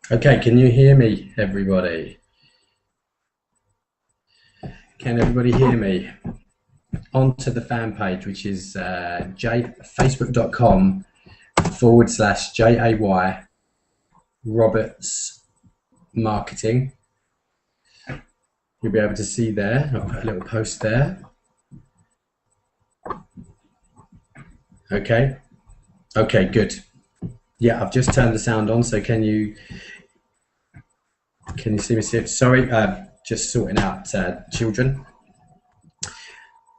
Okay, can you hear me, everybody? Can everybody hear me? Onto the fan page, which is facebook.com/JAY Roberts Marketing. You'll be able to see there. I'll put a little post there. Okay. Okay, good. Yeah, I've just turned the sound on, so can you see me? Sorry, just sorting out children.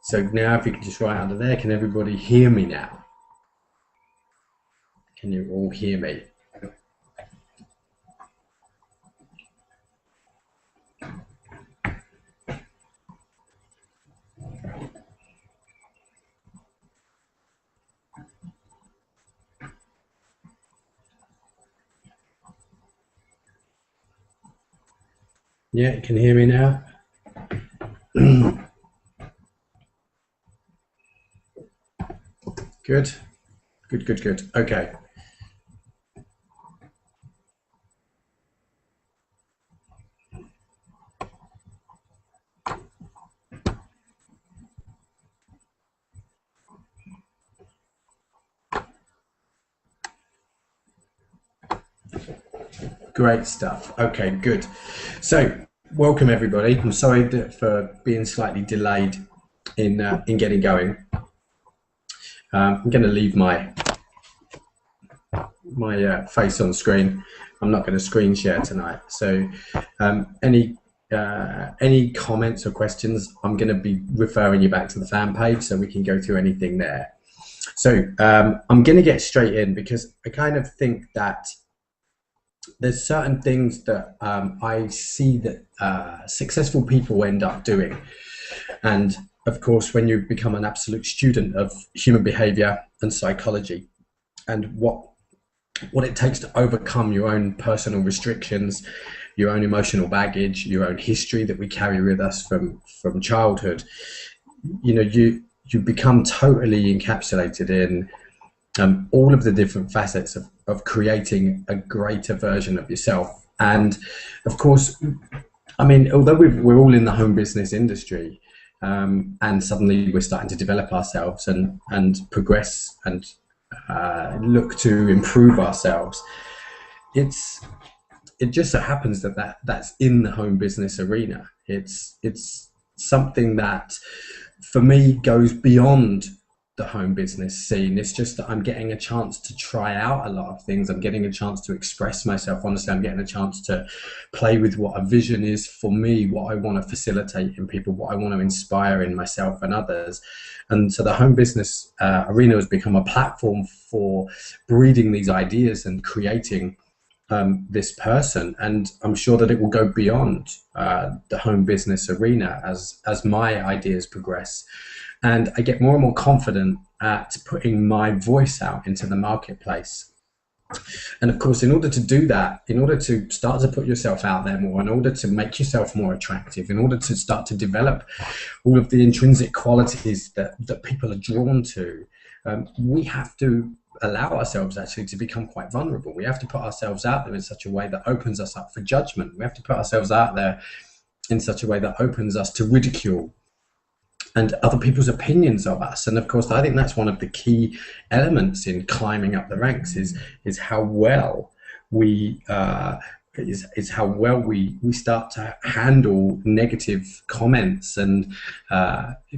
So now if you can just write under there, can everybody hear me now? Can you all hear me? Yeah, you can hear me now? Good. Good, good, good. Okay. Great stuff. Okay, good. So, welcome everybody. I'm sorry for being slightly delayed in getting going. I'm going to leave my face on screen. I'm not going to screen share tonight. So, any comments or questions, I'm going to be referring you back to the fan page so we can go through anything there. So, I'm going to get straight in because I kind of think that there's certain things that I see that successful people end up doing. And of course, when you become an absolute student of human behavior and psychology and what it takes to overcome your own personal restrictions, your own emotional baggage, your own history that we carry with us from childhood, you know, you become totally encapsulated in all of the different facets of creating a greater version of yourself. And of course, I mean, although we're all in the home business industry, and suddenly we're starting to develop ourselves and progress and look to improve ourselves, it just so happens that's in the home business arena. It's something that for me goes beyond the home business scene. It's just that I'm getting a chance to try out a lot of things. I'm getting a chance to express myself. Honestly, I'm getting a chance to play with what a vision is for me, what I want to facilitate in people, what I want to inspire in myself and others. And so the home business arena has become a platform for breeding these ideas and creating this person. And I'm sure that it will go beyond the home business arena as my ideas progress. And I get more and more confident at putting my voice out into the marketplace. And of course, in order to do that, in order to start to put yourself out there more, in order to make yourself more attractive, in order to start to develop all of the intrinsic qualities that people are drawn to, we have to allow ourselves actually to become quite vulnerable. We have to put ourselves out there in such a way that opens us up for judgment. We have to put ourselves out there in such a way that opens us to ridicule and other people's opinions of us. And of course, I think that's one of the key elements in climbing up the ranks is how well we how well we start to handle negative comments and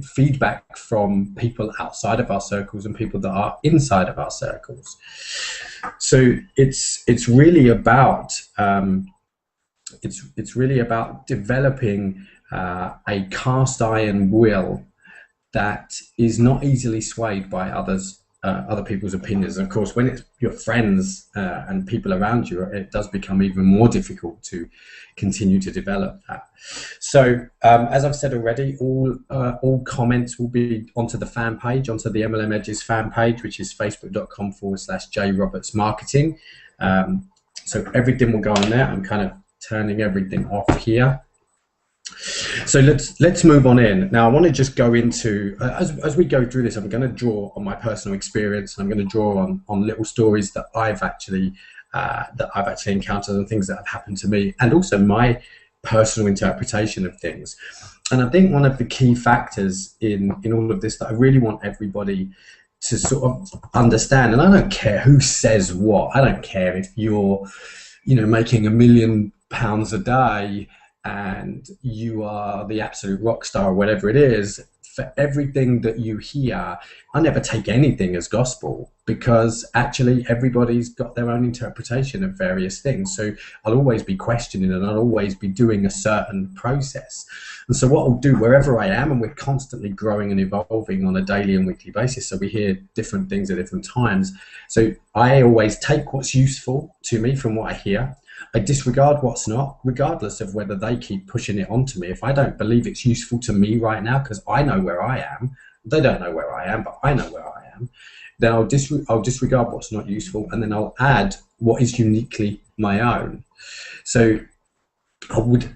feedback from people outside of our circles and people that are inside of our circles. So it's really about developing a cast iron will that is not easily swayed by other people's opinions. And of course, when it's your friends and people around you, it does become even more difficult to continue to develop that. So as I've said already, all comments will be onto the fan page, onto the MLM Edges fan page, which is facebook.com/JRobertsMarketing. So everything will go on there. I'm kind of turning everything off here. So let's move on in now. I want to just go into as we go through this. I'm going to draw on my personal experience, and I'm going to draw on little stories that I've actually encountered and things that have happened to me, and also my personal interpretation of things. And I think one of the key factors in all of this that I really want everybody to sort of understand, and I don't care who says what. I don't care if you're, making £1 million a day and you are the absolute rock star or whatever it is. For everything that you hear, I never take anything as gospel, because actually everybody's got their own interpretation of various things. So I'll always be questioning, and I'll always be doing a certain process. And so what I'll do wherever I am, and we're constantly growing and evolving on a daily and weekly basis, so we hear different things at different times. So I always take what's useful to me from what I hear. I disregard what's not, regardless of whether they keep pushing it onto me. If I don't believe it's useful to me right now, because I know where I am, they don't know where I am, but I know where I am, then I'll disregard what's not useful, and then I'll add what is uniquely my own. So I would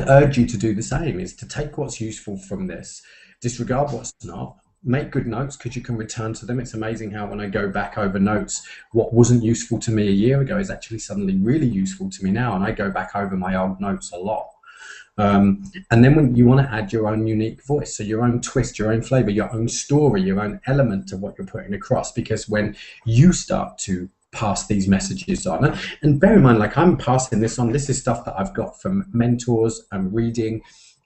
urge you to do the same, is to take what's useful from this, disregard what's not, make good notes, because you can return to them. It's amazing how when I go back over notes, what wasn't useful to me a year ago is actually suddenly really useful to me now, and I go back over my old notes a lot. And then when you want to add your own unique voice, so your own twist, your own flavor, your own story, your own element of what you're putting across, because when you start to pass these messages on, and bear in mind, like, I'm passing this on, this is stuff that I've got from mentors and reading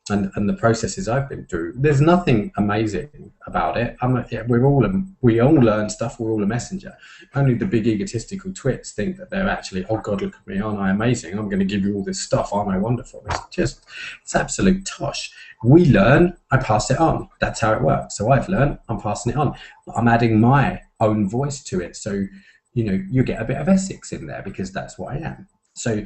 and the processes I've been through. There's nothing amazing about it. We all learn stuff. We're all a messenger. Only the big egotistical twits think that they're actually, oh God, look at me, aren't I amazing? I'm going to give you all this stuff, aren't I wonderful? It's absolute tosh. We learn, I pass it on. That's how it works. So I've learned, I'm passing it on. But I'm adding my own voice to it. So, you get a bit of Essex in there, because that's what I am. So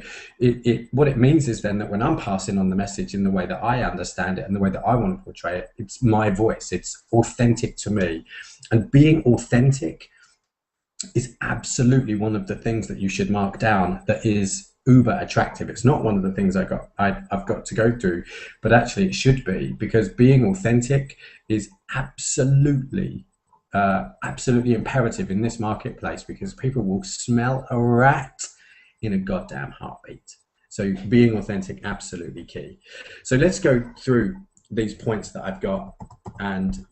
what it means is then that when I'm passing on the message in the way that I understand it and the way that I want to portray it, it's my voice. It's authentic to me. And being authentic is absolutely one of the things that you should mark down that is uber attractive. It's not one of the things I've got to go through, but actually it should be, because being authentic is absolutely imperative in this marketplace, because people will smell a rat in a goddamn heartbeat. So being authentic, absolutely key. So let's go through these points that I've got, and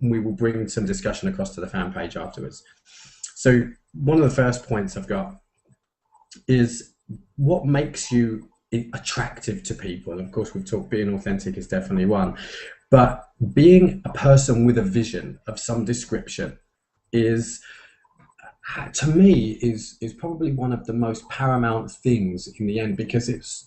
we will bring some discussion across to the fan page afterwards. So one of the first points I've got is what makes you attractive to people. And of course, we've talked being authentic is definitely one, but being a person with a vision of some description is, to me, is probably one of the most paramount things in the end, because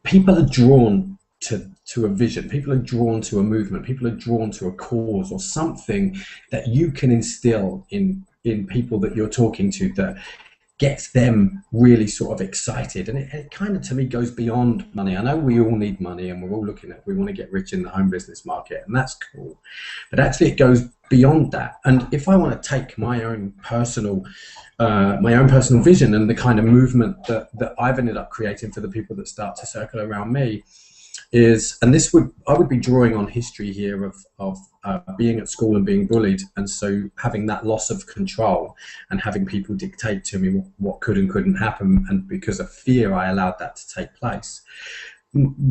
people are drawn to a vision, people are drawn to a movement, people are drawn to a cause or something that you can instill in people that you're talking to, that gets them really sort of excited. And it kind of, to me, goes beyond money. I know we all need money, and we're all we want to get rich in the home business market, and that's cool, but actually it goes beyond that. And if I want to take my own personal vision and the kind of movement that I've ended up creating for the people that start to circle around me, I would be drawing on history here of being at school and being bullied, and so having that loss of control and having people dictate to me what could and couldn't happen, and because of fear I allowed that to take place.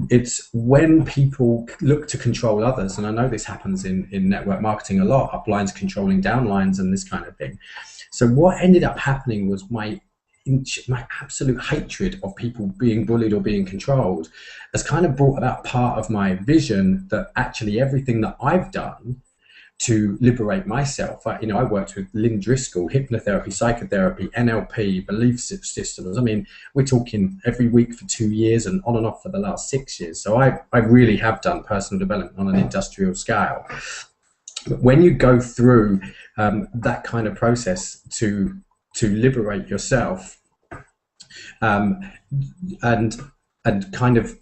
It's when people look to control others, and I know this happens in network marketing a lot, uplines controlling downlines and this kind of thing. So what ended up happening was my absolute hatred of people being bullied or being controlled has kind of brought about part of my vision that actually everything that I've done to liberate myself, I worked with Lynn Driscoll, hypnotherapy, psychotherapy, NLP, belief systems. I mean, we're talking every week for 2 years and on and off for the last 6 years. So I really have done personal development on an industrial scale. But when you go through that kind of process to liberate yourself, and kind of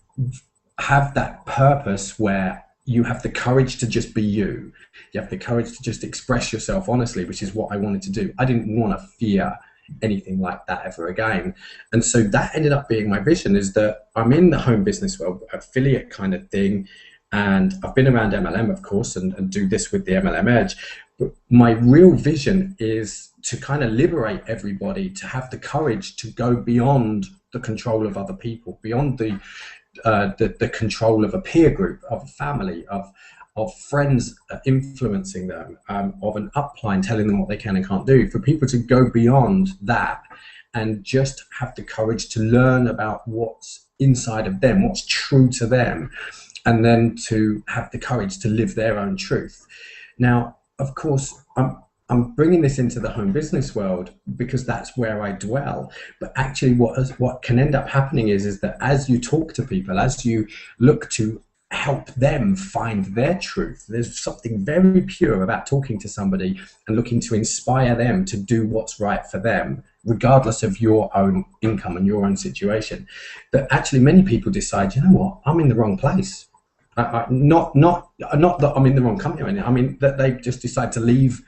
have that purpose where you have the courage to just be you. You have the courage to just express yourself honestly, which is what I wanted to do. I didn't want to fear anything like that ever again. And so that ended up being my vision, is that I'm in the home business world, affiliate kind of thing, and I've been around MLM, of course, and do this with the MLM Edge. But my real vision is to kind of liberate everybody, to have the courage to go beyond the control of other people, beyond the control of a peer group, of a family, of friends influencing them, of an upline telling them what they can and can't do, for people to go beyond that and just have the courage to learn about what's inside of them, what's true to them, and then to have the courage to live their own truth. Now, of course, I'm bringing this into the home business world because that's where I dwell. But actually what can end up happening is that as you talk to people, as you look to help them find their truth, there's something very pure about talking to somebody and looking to inspire them to do what's right for them, regardless of your own income and your own situation. That actually many people decide, you know what, I'm in the wrong place. Not that I'm in the wrong company. I mean that they just decide to leave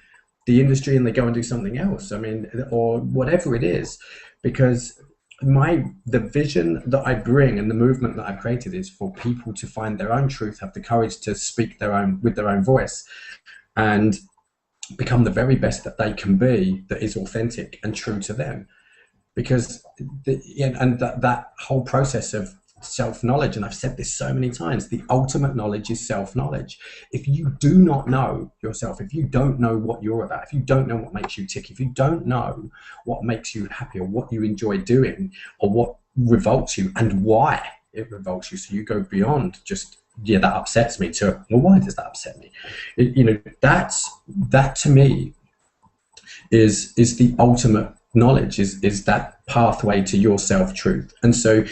the industry and they go and do something else. I mean, or whatever it is, because the vision that I bring and the movement that I've created is for people to find their own truth, have the courage to speak with their own voice, and become the very best that they can be, that is authentic and true to them. Because that whole process of self-knowledge, and I've said this so many times, the ultimate knowledge is self-knowledge. If you do not know yourself, if you don't know what you're about, if you don't know what makes you tick, if you don't know what makes you happy or what you enjoy doing or what revolts you and why it revolts you, so you go beyond just, yeah, that upsets me, to, well, why does that upset me? That to me is the ultimate knowledge, is that pathway to your self-truth. And so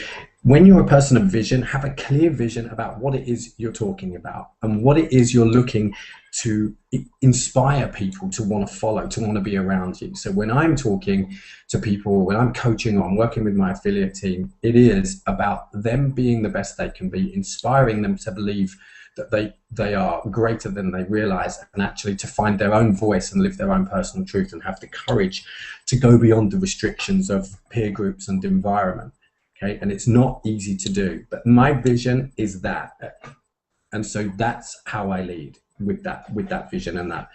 when you're a person of vision, have a clear vision about what it is you're talking about and what it is you're looking to inspire people to want to follow, to want to be around you. So when I'm talking to people, when I'm coaching or I'm working with my affiliate team, it is about them being the best they can be, inspiring them to believe that they are greater than they realize, and actually to find their own voice and live their own personal truth and have the courage to go beyond the restrictions of peer groups and environment. Okay, and it's not easy to do, but my vision is that, and so that's how I lead, with that vision and that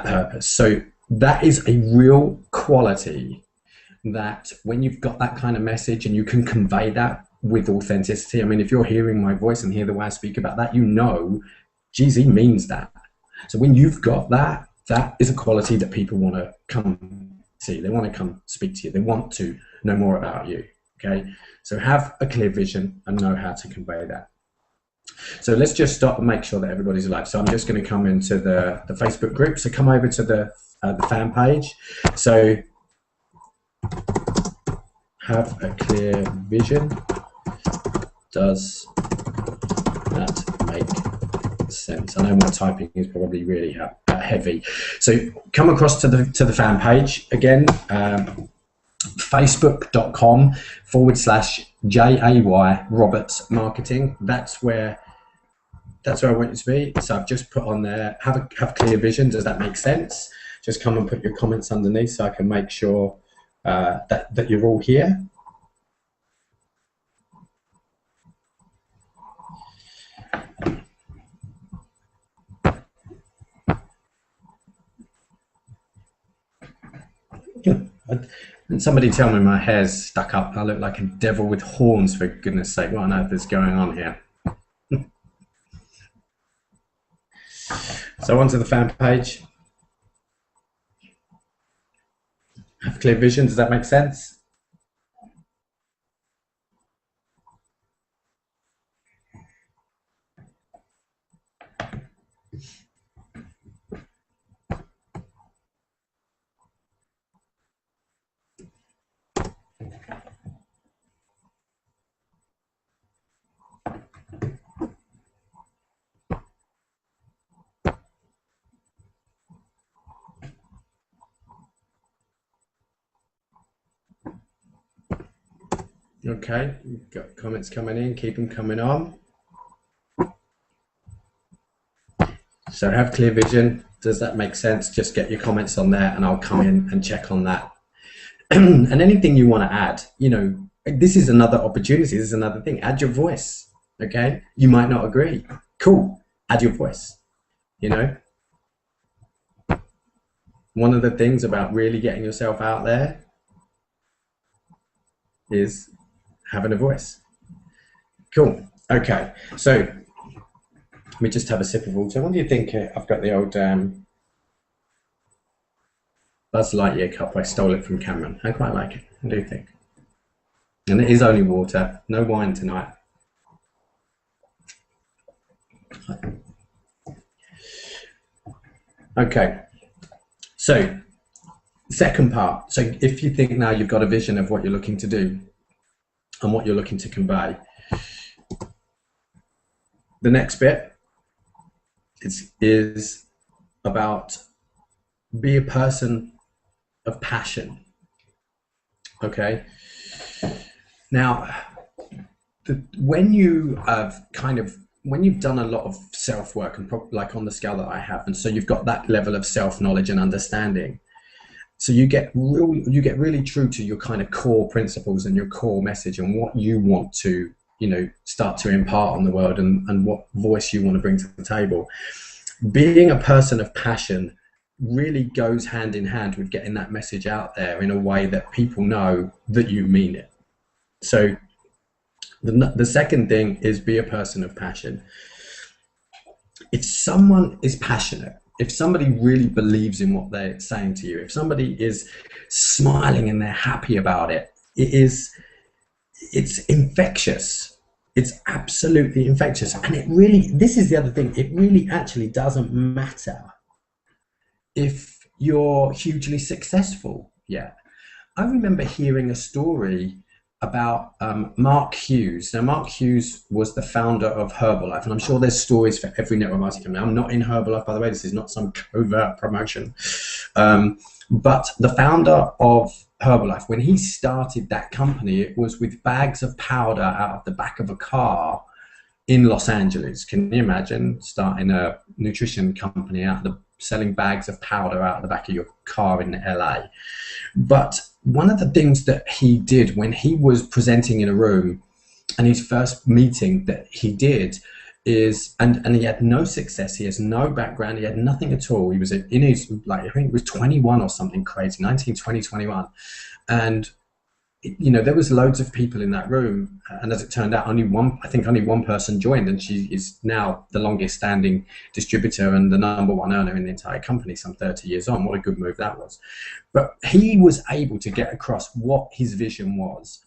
purpose. So that is a real quality, that when you've got that kind of message and you can convey that with authenticity. I mean, if you're hearing my voice and hear the way I speak about that, you know, geez, he means that. So when you've got that, that is a quality that people want to come see. They want to come speak to you. They want to know more about you. Okay, so have a clear vision and know how to convey that. So let's just stop and make sure that everybody's alive. So I'm just going to come into the Facebook group. So come over to the fan page. So have a clear vision. Does that make sense? I know my typing is probably really heavy. So come across to the fan page again. Facebook.com/JAY Roberts Marketing. That's where I want you to be. So I've just put on there, have clear vision. Does that make sense? Just come and put your comments underneath so I can make sure that you're all here. And somebody tell me my hair's stuck up. I look like a devil with horns, for goodness sake. What on earth is going on here? So onto the fan page. Have clear vision. Does that make sense? Okay, we've got comments coming in, keep them coming on. So have clear vision. Does that make sense? Just get your comments on there and I'll come in and check on that And anything you want to add, you know, this is another opportunity. This is another thing. Add your voice. Okay. You might not agree. Cool. Add your voice. You know, one of the things about really getting yourself out there is having a voice. Cool. Okay. So let me just have a sip of water. What do you think? I've got the old Buzz Lightyear cup. I stole it from Cameron. I quite like it. What do you think? And it is only water. No wine tonight. Okay. So, second part. So, if you think now you've got a vision of what you're looking to do and what you're looking to convey, the next bit is about be a person of passion. Okay. Now, when you have when you've done a lot of self-work, and like on the scale that I have, and so you've got that level of self-knowledge and understanding, so you get really true to your kind of core principles and your core message and what you want to, you know, start to impart on the world, and what voice you want to bring to the table. Being a person of passion really goes hand in hand with getting that message out there in a way that people know that you mean it. So the second thing is be a person of passion. If someone is passionate, if somebody really believes in what they're saying to you, if somebody is smiling and they're happy about it, it's infectious. It's absolutely infectious. And it really, this is the other thing, it really actually doesn't matter if you're hugely successful yet. I remember hearing a story about Mark Hughes. Now, Mark Hughes was the founder of Herbalife, and I'm sure there's stories for every network marketing company. I'm not in Herbalife, by the way. This is not some covert promotion. But the founder of Herbalife, when he started that company, it was with bags of powder out of the back of a car in Los Angeles. Can you imagine starting a nutrition company selling bags of powder out of the back of your car in LA? But one of the things that he did when he was presenting in a room, and his first meeting that he did is, and he had no success, he has no background, he had nothing at all. He was in his, like, I think it was 21 or something crazy, 19, 20, 21. And, you know, there was loads of people in that room, and as it turned out, only one person joined, and she is now the longest standing distributor and the #1 earner in the entire company, some 30 years on. What a good move that was. But he was able to get across what his vision was,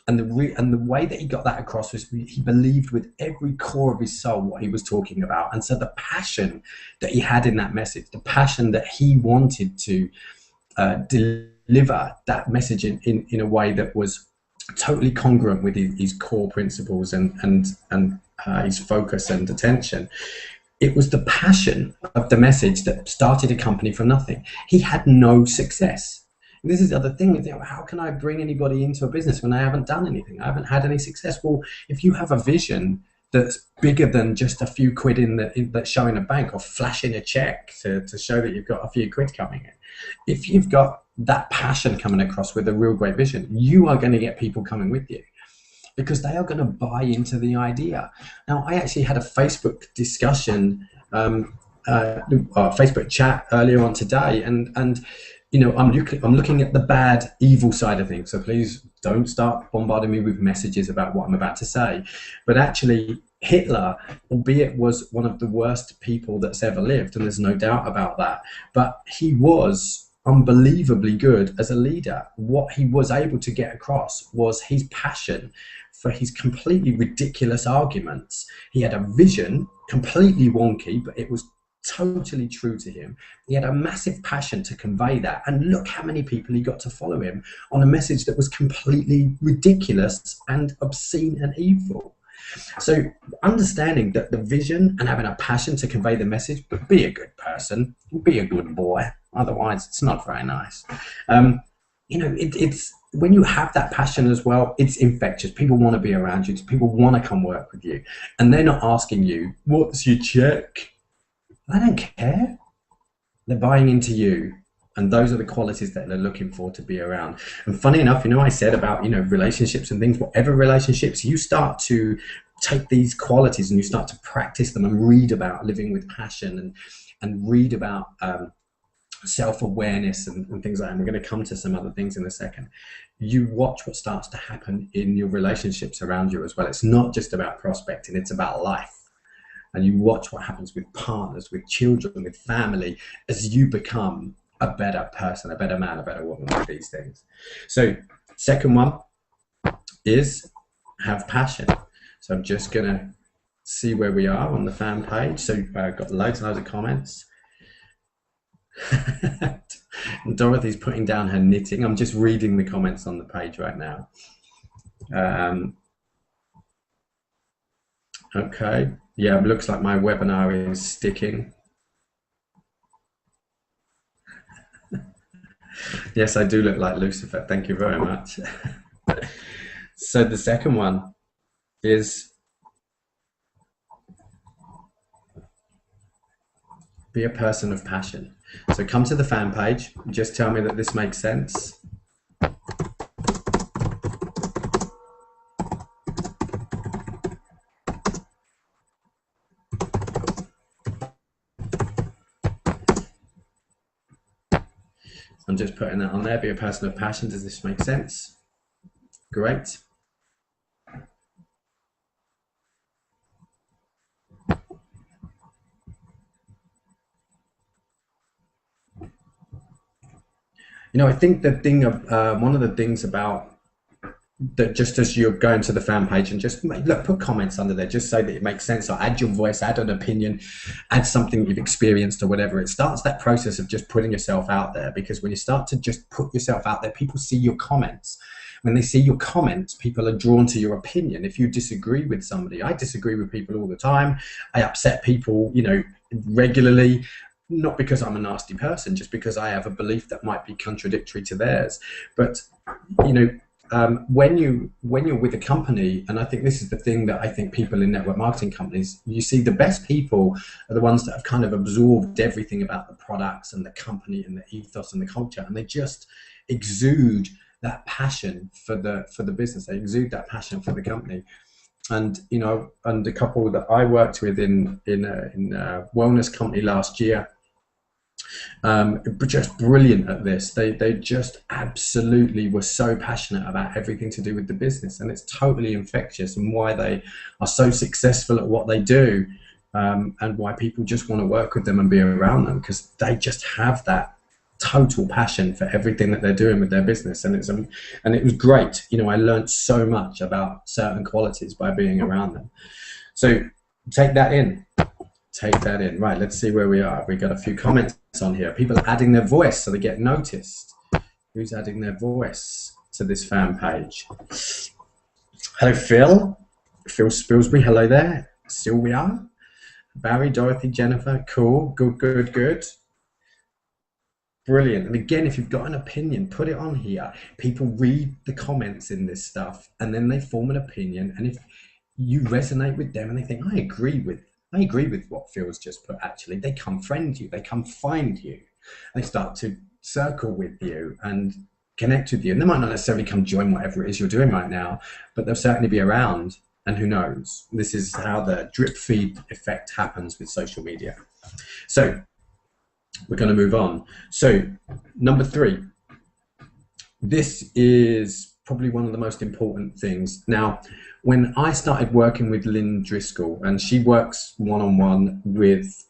and the way that he got that across was he believed with every core of his soul what he was talking about. And so the passion that he had in that message, the passion that he wanted to deliver that message in a way that was totally congruent with his core principles and his focus and attention. It was the passion of the message that started a company from nothing. He had no success. And this is the other thing, you know, how can I bring anybody into a business when I haven't done anything? I haven't had any success. Well, if you have a vision that's bigger than just a few quid that's showing a bank or flashing a check to show that you've got a few quid coming in, if you've got that passion coming across with a real great vision, you are going to get people coming with you because they are going to buy into the idea. Now, I actually had a Facebook discussion, Facebook chat earlier on today, and you know, I'm looking at the bad, evil side of things. So please don't start bombarding me with messages about what I'm about to say. But actually, Hitler, albeit was one of the worst people that's ever lived, and there's no doubt about that, but he was unbelievably good as a leader. What he was able to get across was his passion for his completely ridiculous arguments. He had a vision, completely wonky, but it was totally true to him. He had a massive passion to convey that, and look how many people he got to follow him on a message that was completely ridiculous and obscene and evil. So understanding that the vision and having a passion to convey the message, but be a good person, be a good boy, otherwise it's not very nice. You know, it's when you have that passion as well, it's infectious. People want to be around you, people want to come work with you, and they're not asking you, what's your check? They don't care. They're buying into you, And those are the qualities that they're looking for to be around. And funny enough, I said about, relationships and things, whatever relationships, you start to take these qualities and you start to practice them and read about living with passion and read about self-awareness and things like that. And we're going to come to some other things in a second. You watch what starts to happen in your relationships around you as well. It's not just about prospecting, it's about life. And you watch what happens with partners, with children, with family, as you become a better person, a better man, a better woman with these things. So second one is have passion. So I'm just going to see where we are on the fan page. So I've got loads and loads of comments. And Dorothy's putting down her knitting. I'm just reading the comments on the page right now. Okay. Yeah, it looks like my webinar is sticking. Yes, I do look like Lucifer. Thank you very much. So the second one is be a person of passion. So come to the fan page, just tell me that this makes sense. I'm just putting that on there, be a person of passion. Does this make sense? Great. I think the thing of one of the things about that, just as you're going to the fan page and just put comments under there, just say that it makes sense, or add your voice, add an opinion, add something you've experienced or whatever. It starts that process of just putting yourself out there, because when you start to just put yourself out there, people see your comments. When they see your comments, people are drawn to your opinion. If you disagree with somebody, I disagree with people all the time. I upset people, regularly. Not because I'm a nasty person, just because I have a belief that might be contradictory to theirs. But when you're with a company, and I think this is the thing that I think people in network marketing companies, you see the best people are the ones that have kind of absorbed everything about the products and the company and the ethos and the culture, and they just exude that passion for the business. They exude that passion for the company. And and a couple that I worked with in a wellness company last year, just brilliant at this. They just absolutely were so passionate about everything to do with the business, and it's totally infectious, and why they are so successful at what they do, and why people just want to work with them and be around them, because they just have that total passion for everything that they're doing with their business. And it was great. I learned so much about certain qualities by being around them. So take that in. Right, let's see where we are. We got a few comments on here. People are adding their voice so they get noticed. Who's adding their voice to this fan page? Hello, Phil Spilsbury, hello there. Sylvia, Barry, Dorothy, Jennifer, cool, good. Brilliant. And again, if you've got an opinion, put it on here. People read the comments in this stuff, and then they form an opinion. And if you resonate with them and they think, I agree with what Phil's just put, actually, they come friend you, they come find you. They start to circle with you and connect with you. And they might not necessarily come join whatever it is you're doing right now, but they'll certainly be around. And who knows? This is how the drip feed effect happens with social media. So we're going to move on. So number 3, this is probably one of the most important things. Now, when I started working with Lynn Driscoll, and she works one-on-one with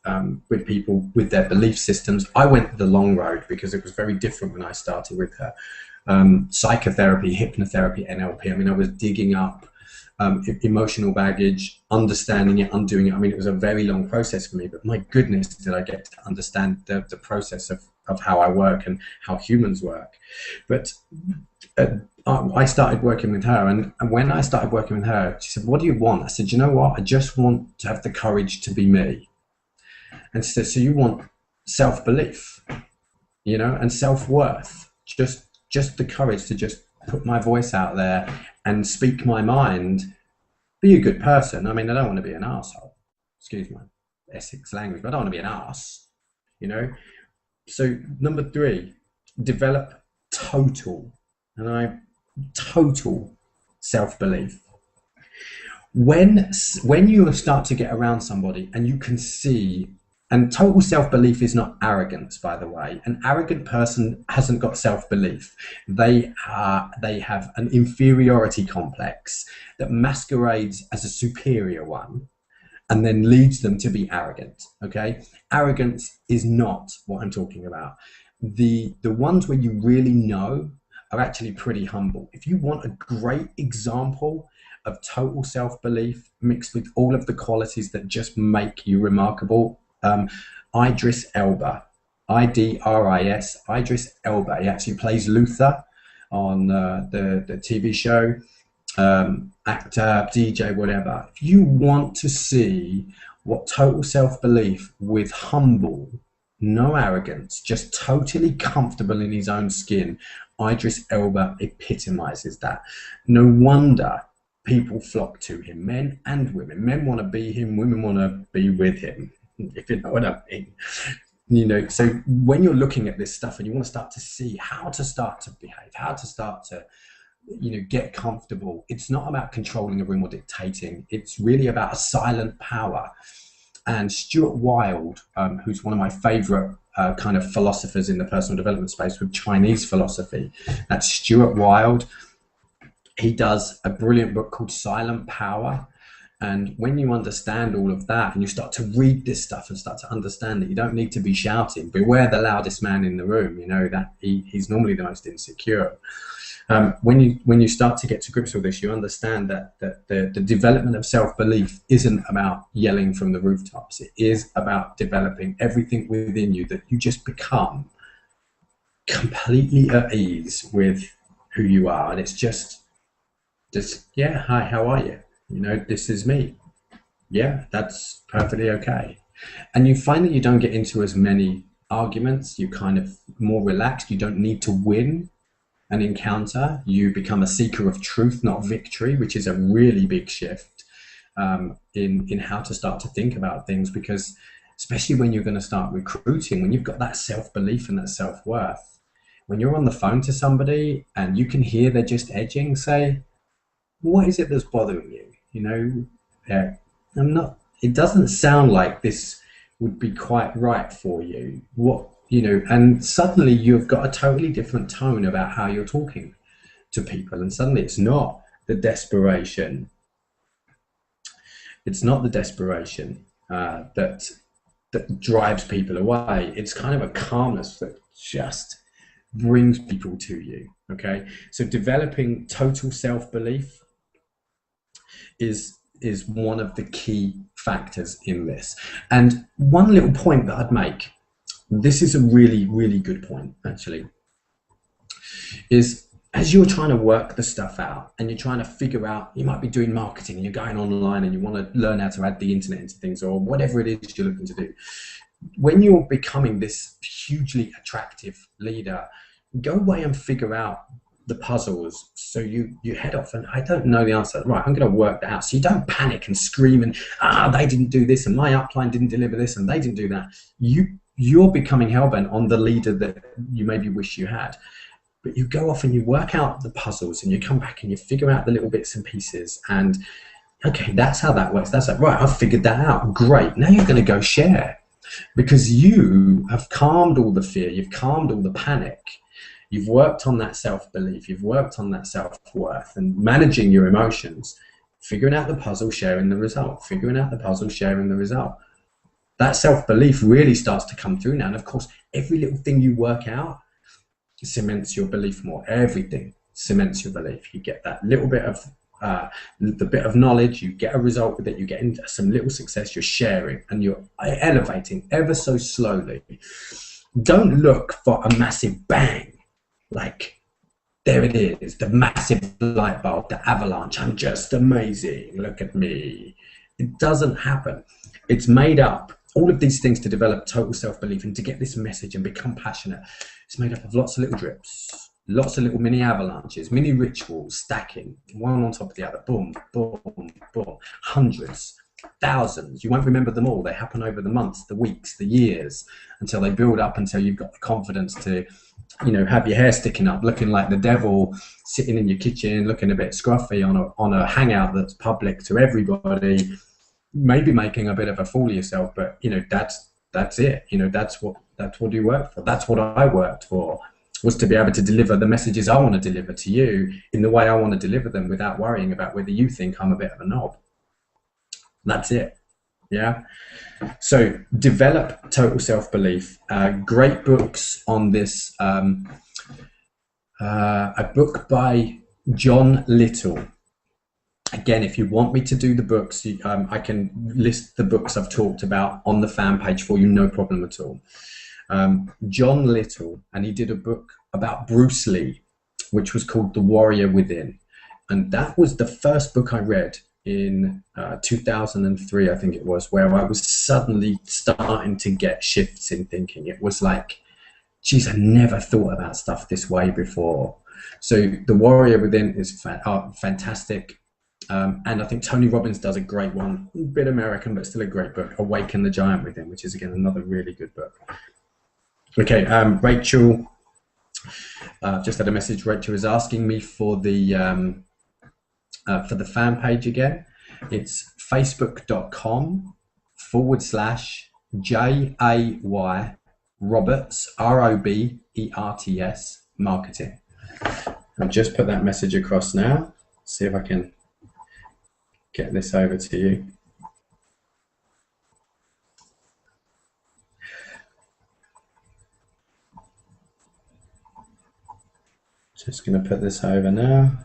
people with their belief systems, I went the long road because it was very different when I started with her. Psychotherapy, hypnotherapy, NLP. I mean, I was digging up emotional baggage, understanding it, undoing it. I mean, it was a very long process for me, but my goodness, did I get to understand the process of how I work and how humans work. But I started working with her, and when I started working with her, she said, what do you want? I said, you know what? I just want to have the courage to be me. And she said, so you want self-belief, and self-worth, just the courage to just put my voice out there and speak my mind, be a good person. I mean, I don't want to be an arsehole, excuse my Essex language, but I don't want to be an arse, So number three, develop total, and I total self-belief. When you start to get around somebody and you can see, and total self-belief is not arrogance, by the way. An arrogant person hasn't got self-belief. They have an inferiority complex that masquerades as a superior one and then leads them to be arrogant. Okay, arrogance is not what I'm talking about. The ones where you really know are actually pretty humble. If you want a great example of total self-belief mixed with all of the qualities that just make you remarkable, Idris Elba, Idris, Idris Elba. He actually plays Luther on the TV show, actor, DJ, whatever. If you want to see what total self-belief with humble, no arrogance, just totally comfortable in his own skin, Idris Elba epitomizes that. No wonder people flock to him, men and women. Men want to be him, women want to be with him, if you know what I mean. You know, so when you're looking at this stuff and you want to start to see how to start to behave, how to start to, you know, get comfortable, it's not about controlling a room or dictating. It's really about a silent power. And Stuart Wilde, who's one of my favorite kind of philosophers in the personal development space with Chinese philosophy, that's Stuart Wilde. He does a brilliant book called Silent Power. And when you understand all of that and you start to read this stuff and start to understand that you don't need to be shouting, beware the loudest man in the room, you know, that he's normally the most insecure. When you start to get to grips with this, you understand that the development of self-belief isn't about yelling from the rooftops. It is about developing everything within you that you just become completely at ease with who you are. And it's just, yeah, hi, how are you? You know, this is me. Yeah, that's perfectly okay. And you find that you don't get into as many arguments. You kind of more relaxed. You don't need to win an encounter. You become a seeker of truth, not victory, which is a really big shift in how to start to think about things. Because especially when you're going to start recruiting, when you've got that self-belief and that self-worth, when you're on the phone to somebody and you can hear they're just edging, say, what is it that's bothering you? You know, it doesn't sound like this would be quite right for you. What, you know, and suddenly you've got a totally different tone about how you're talking to people. And suddenly it's not the desperation. It's not the desperation that drives people away. It's kind of a calmness that just brings people to you. Okay, so developing total self-belief is one of the key factors in this. And one little point that I'd make, this is a really, really good point actually, is as you're trying to work the stuff out and you're trying to figure out, you might be doing marketing and you're going online and you want to learn how to add the internet into things or whatever it is you're looking to do. When you're becoming this hugely attractive leader, go away and figure out the puzzles. So you head off and I don't know the answer. Right, I'm going to work that out. So you don't panic and scream and they didn't do this and my upline didn't deliver this and they didn't do that. You're becoming hellbent on the leader that you maybe wish you had. But you go off and you work out the puzzles and you come back and you figure out the little bits and pieces and okay, that's how that works. That's like, right, I've figured that out. Great. Now you're going to go share because you have calmed all the fear. You've calmed all the panic. You've worked on that self-belief, you've worked on that self-worth and managing your emotions, figuring out the puzzle, sharing the result, figuring out the puzzle, sharing the result. That self-belief really starts to come through now. And of course, every little thing you work out cements your belief more. Everything cements your belief. You get that little bit of, the bit of knowledge, you get a result with it, you get into some little success, you're sharing and you're elevating ever so slowly. Don't look for a massive bang. Like, there it is, the massive light bulb, the avalanche, I'm just amazing, look at me. It doesn't happen. It's made up, all of these things to develop total self-belief and to get this message and become passionate. It's made up of lots of little drips, lots of little mini avalanches, mini rituals, stacking, one on top of the other, boom, boom, boom, hundreds thousands. You won't remember them all. They happen over the months, the weeks, the years, until they build up, until you've got the confidence to, have your hair sticking up, looking like the devil, sitting in your kitchen, looking a bit scruffy on a hangout that's public to everybody, maybe making a bit of a fool of yourself. But that's it. That's what you work for. That's what I worked for, was to be able to deliver the messages I want to deliver to you in the way I want to deliver them, without worrying about whether you think I'm a bit of a knob. That's it. Yeah. So develop total self-belief. Great books on this. A book by John Little. Again, if you want me to do the books, I can list the books I've talked about on the fan page for you, no problem at all. John Little, and he did a book about Bruce Lee, which was called The Warrior Within. And that was the first book I read in 2003, I think it was, where I was suddenly starting to get shifts in thinking. It was like, geez, I never thought about stuff this way before. So The Warrior Within is fantastic. And I think Tony Robbins does a great one, a bit American, but still a great book, Awaken the Giant Within, which is, again, another really good book. Okay, Rachel, just had a message. Rachel is asking me for the fan page again. It's facebook.com/JAY Roberts, ROBERTS marketing. I'll just put that message across now. See if I can get this over to you. Just going to put this over now.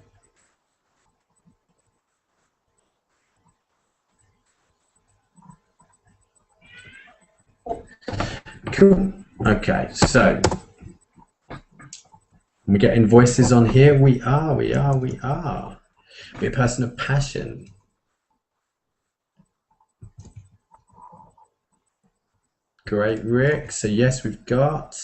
Cool. Okay, so we're getting voices on here. We are. Be a person of passion. Great, Rick. So yes, we've got.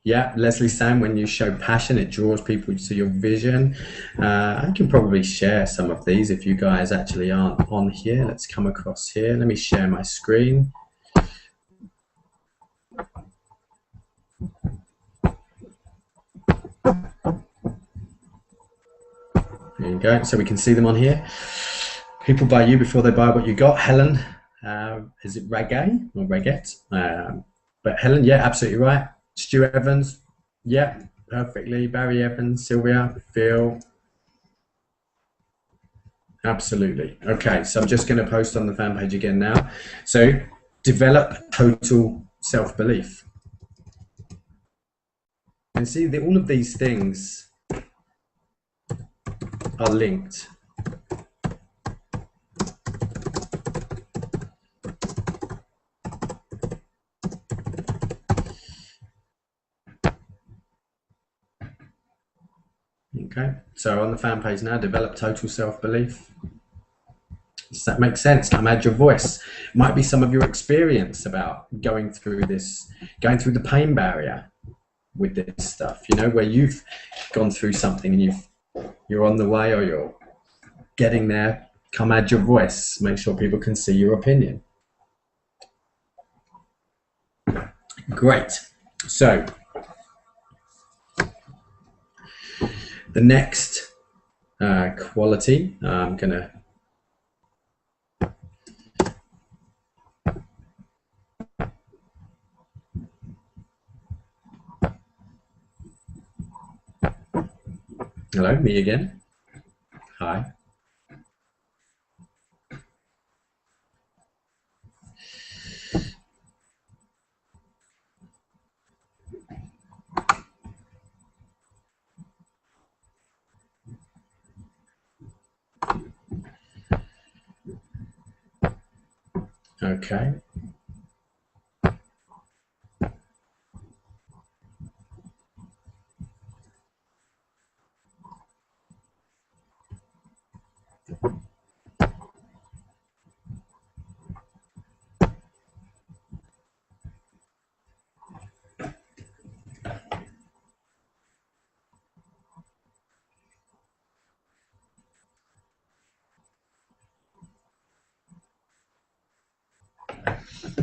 Yeah, Leslie Sam, when you show passion, it draws people to your vision. I can probably share some of these if you guys actually aren't on here. Let's come across here. Let me share my screen. There you go. So we can see them on here. People buy you before they buy what you got. Helen, is it Reggae or Reggae? But Helen, yeah, absolutely right. Stu Evans, yeah, perfectly. Barry Evans, Sylvia, Phil, absolutely. Okay, so I'm just going to post on the fan page again now. So develop total self-belief. And see, all of these things are linked. Okay, so on the fan page now, develop total self-belief. Does that make sense? Come add your voice. Might be some of your experience about going through this, going through the pain barrier with this stuff, where you've gone through something and you're on the way, or you're getting there. Come add your voice. Make sure people can see your opinion. Great. So the next quality, I'm gonna hello, me again. Hi. Okay.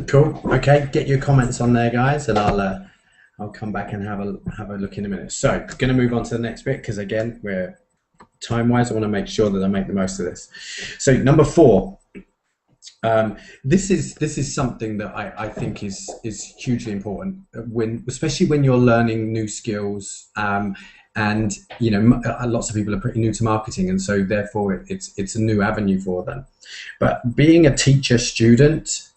Cool. Okay, get your comments on there, guys, and I'll come back and have a look in a minute. So, going to move on to the next bit because again, we're time-wise. I want to make sure that I make the most of this. So, number 4. This is something that I think is hugely important especially when you're learning new skills, and you know, lots of people are pretty new to marketing, and so therefore it's a new avenue for them. But being a teacher student,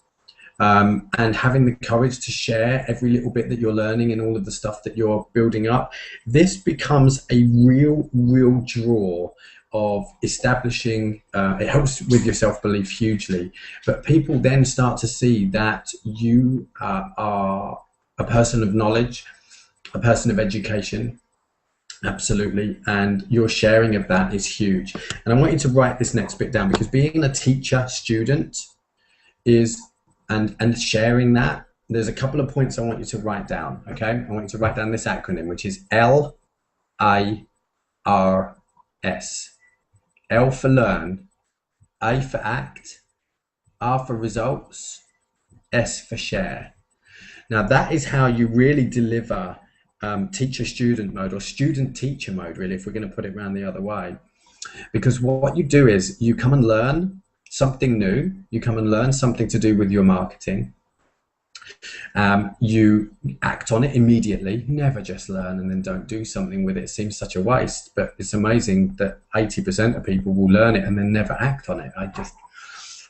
and having the courage to share every little bit that you're learning and all of the stuff that you're building up, this becomes a real draw of establishing, it helps with your self-belief hugely, but people then start to see that you are a person of knowledge, a person of education, absolutely, and your sharing of that is huge. And I want you to write this next bit down, because being a teacher student is, and sharing that, there's a couple of points I want you to write down, okay? I want you to write down this acronym, which is LIRS. L for learn, A for act, R for results, S for share. Now that is how you really deliver teacher-student mode, or student-teacher mode, really, if we're going to put it around the other way. Because what you do is you come and learn something new, you come and learn something to do with your marketing. You act on it immediately. Never just learn and then don't do something with it. It seems such a waste, but it's amazing that 80% of people will learn it and then never act on it. I just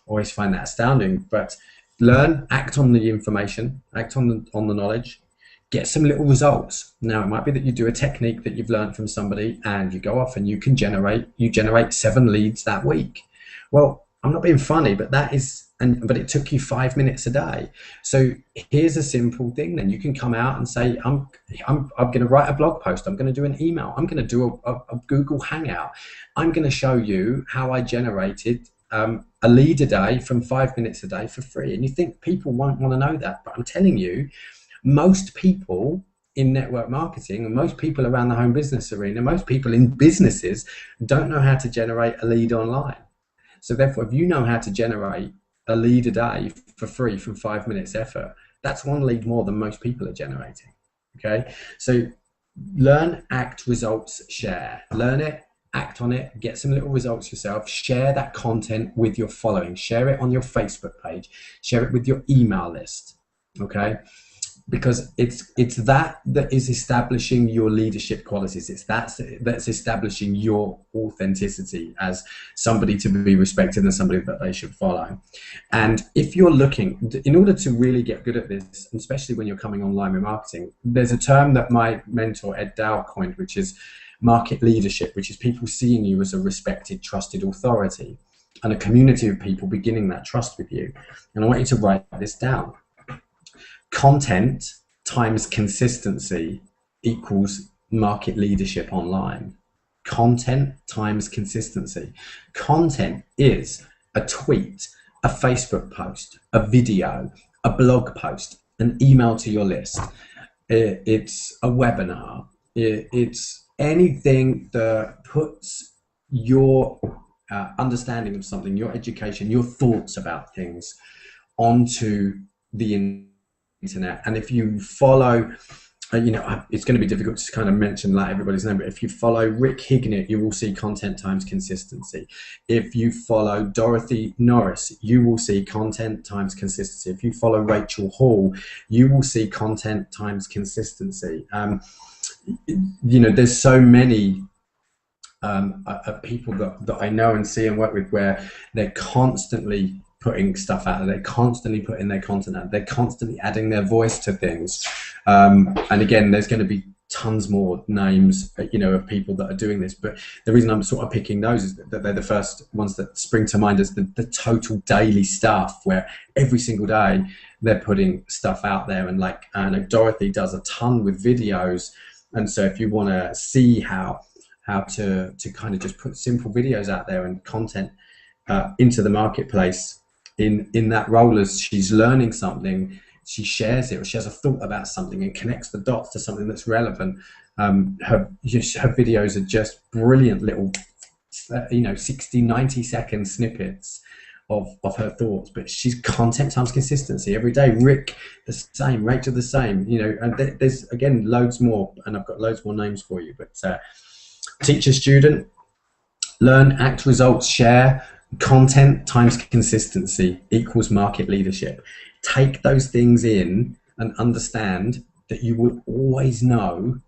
always find that astounding. But learn, act on the information, act on the knowledge, get some little results. Now, it might be that you do a technique that you've learned from somebody and you go off and you generate 7 leads that week. Well, I'm not being funny, but that is, but it took you 5 minutes a day. So here's a simple thing. Then you can come out and say, I'm going to write a blog post. I'm going to do an email. I'm going to do a Google Hangout. I'm going to show you how I generated a lead a day from 5 minutes a day for free. And you think people won't want to know that, but I'm telling you, most people in network marketing, and most people around the home business arena, most people in businesses don't know how to generate a lead online. So therefore, if you know how to generate a lead a day for free from 5 minutes effort, that's 1 lead more than most people are generating. Okay, so learn, act, results, share. Learn it, act on it, get some little results yourself, share that content with your following, share it on your Facebook page, share it with your email list. Okay, because it's that is establishing your leadership qualities. It's that's establishing your authenticity as somebody to be respected and somebody that they should follow. And if you're looking, in order to really get good at this, especially when you're coming online with marketing, there's a term that my mentor Ed Dow coined, which is market leadership, which is people seeing you as a respected, trusted authority, and a community of people beginning that trust with you. And I want you to write this down. Content times consistency equals market leadership online. Content times consistency. Content is a tweet, a Facebook post, a video, a blog post, an email to your list. It's a webinar. It's anything that puts your understanding of something, your education, your thoughts about things onto the internet. And if you follow, you know, it's going to be difficult to kind of mention like everybody's name, but if you follow Rick Hignett, you will see content times consistency. If you follow Dorothy Norris, you will see content times consistency. If you follow Rachel Hall, you will see content times consistency. You know, there's so many people that I know and see and work with where they're constantly putting stuff out there, they're constantly putting their content out, they're constantly adding their voice to things. And again, there's going to be tons more names, you know, of people that are doing this, but the reason I'm sort of picking those is that they're the first ones that spring to mind as the total daily stuff, where every single day they're putting stuff out there. And like, I know Dorothy does a ton with videos, and so if you want to see how to kind of just put simple videos out there and content into the marketplace, in that role, as she's learning something, she shares it, or she has a thought about something and connects the dots to something that's relevant. Her videos are just brilliant little, you know, 60, 90 second snippets of her thoughts, but she's content times consistency every day. Rick the same, Rachel the same, you know, and there's again loads more, and I've got loads more names for you. But teacher, student, learn, act, results, share, content times consistency equals market leadership. Take those things in and understand that you will always know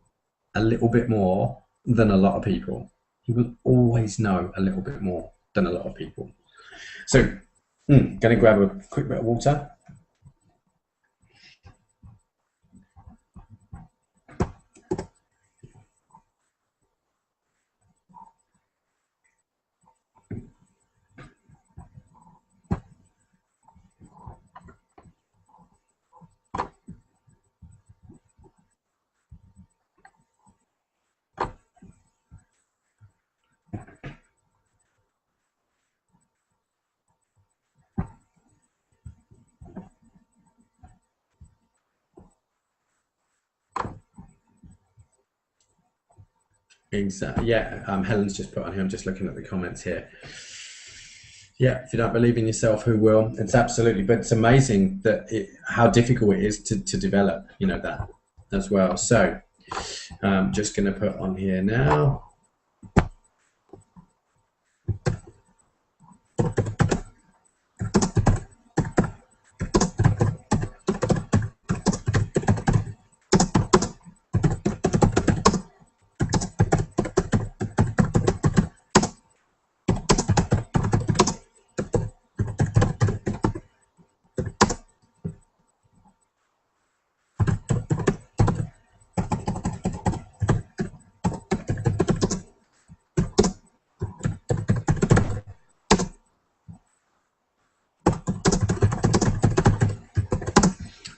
a little bit more than a lot of people. You will always know a little bit more than a lot of people. So, going to grab a quick bit of water. Exactly. Yeah, Helen's just put on here. I'm just looking at the comments here. Yeah, if you don't believe in yourself, who will? It's absolutely, but it's amazing that how difficult it is to develop, you know, that as well. So, just going to put on here now.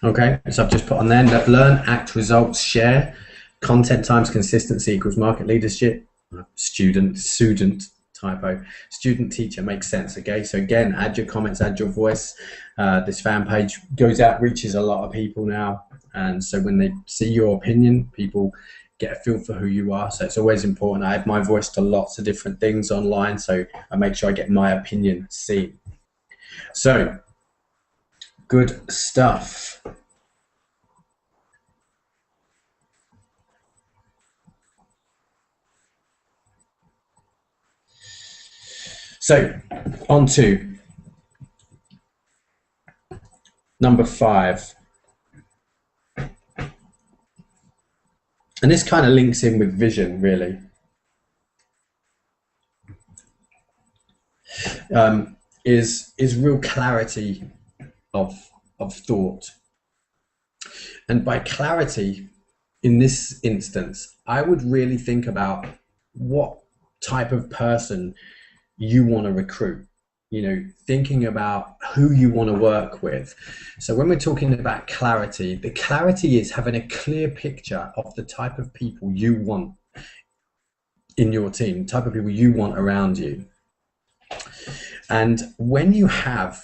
Okay, so I've just put on there that learn, act, results, share, content times consistency equals market leadership. Student typo. Student, teacher makes sense. Okay, so again, add your comments, add your voice. This fan page goes out, reaches a lot of people now, and so when they see your opinion, people get a feel for who you are. So it's always important. I add my voice to lots of different things online, so I make sure I get my opinion seen. So good stuff. So on to number 5. And this kind of links in with vision, really. Is real clarity of thought. And by clarity, in this instance, I would really think about what type of person you want to recruit, you know, thinking about who you want to work with. So when we're talking about clarity, the clarity is having a clear picture of the type of people you want in your team, type of people you want around you. And when you have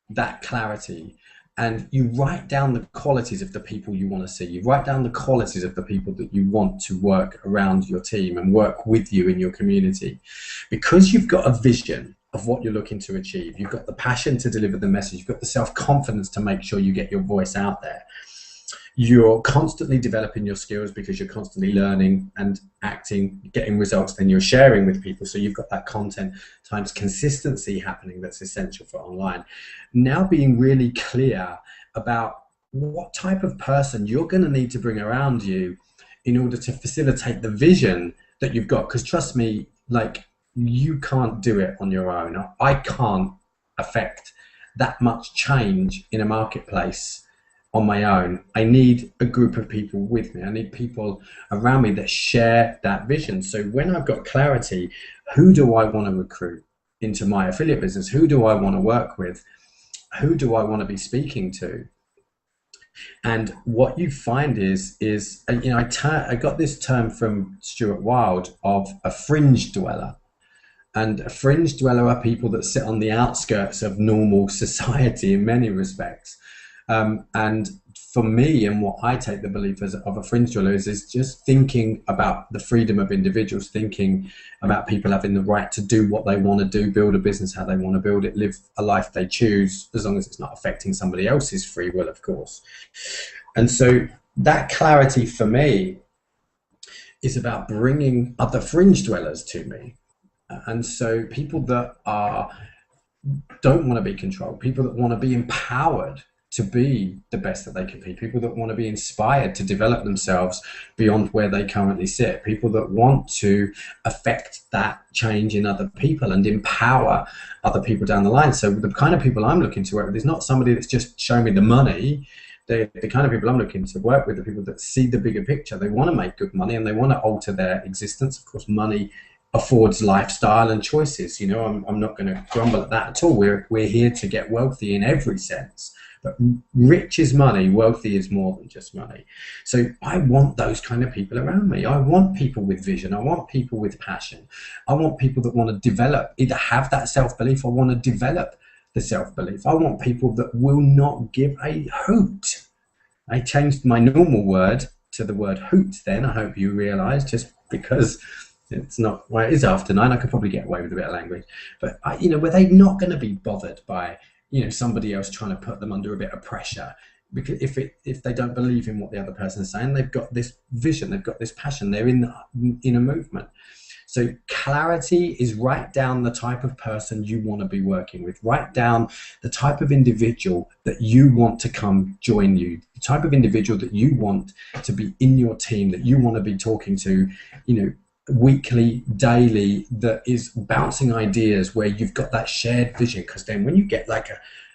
that clarity and you write down the qualities of the people you want to see, you write down the qualities of the people that you want to work around your team and work with you in your community, because you've got a vision of what you're looking to achieve, you've got the passion to deliver the message, you've got the self-confidence to make sure you get your voice out there, you're constantly developing your skills because you're constantly learning and acting, getting results, then you're sharing with people. So you've got that content times consistency happening that's essential for online. Now being really clear about what type of person you're going to need to bring around you in order to facilitate the vision that you've got. Because trust me, like, you can't do it on your own. I can't affect that much change in a marketplace on my own. I need a group of people with me. I need people around me that share that vision. So when I've got clarity, who do I want to recruit into my affiliate business? Who do I want to work with? Who do I want to be speaking to? And what you find is you know, I got this term from Stuart Wilde of a fringe dweller. And a fringe dweller are people that sit on the outskirts of normal society in many respects. And for me, and what I take the belief as of a fringe dweller is just thinking about the freedom of individuals, thinking about people having the right to do what they want to do, build a business how they want to build it, live a life they choose, as long as it's not affecting somebody else's free will, of course. And so that clarity for me is about bringing other fringe dwellers to me. And so people that don't want to be controlled, people that want to be empowered to be the best that they can be, people that want to be inspired to develop themselves beyond where they currently sit, people that want to affect that change in other people and empower other people down the line. So the kind of people I'm looking to work with is not somebody that's just showing me the money. The kind of people I'm looking to work with are people that see the bigger picture. They want to make good money and they want to alter their existence. Of course, money affords lifestyle and choices. You know, I'm not going to grumble at that at all. We're here to get wealthy in every sense. But rich is money, wealthy is more than just money. So I want those kind of people around me. I want people with vision. I want people with passion. I want people that want to develop, either have that self-belief or want to develop the self-belief. I want people that will not give a hoot. I changed my normal word to the word hoot then, I hope you realise, just because it's not, well, it is after 9, I could probably get away with a bit of language. But, you know, where they're not going to be bothered by, you know, somebody else trying to put them under a bit of pressure. Because if they don't believe in what the other person is saying, they've got this vision, they've got this passion, they're in a movement. So clarity is write down the type of person you want to be working with. Write down the type of individual that you want to come join you, the type of individual that you want to be in your team, that you want to be talking to, you know, weekly, daily, that is bouncing ideas where you've got that shared vision. Because then when you get like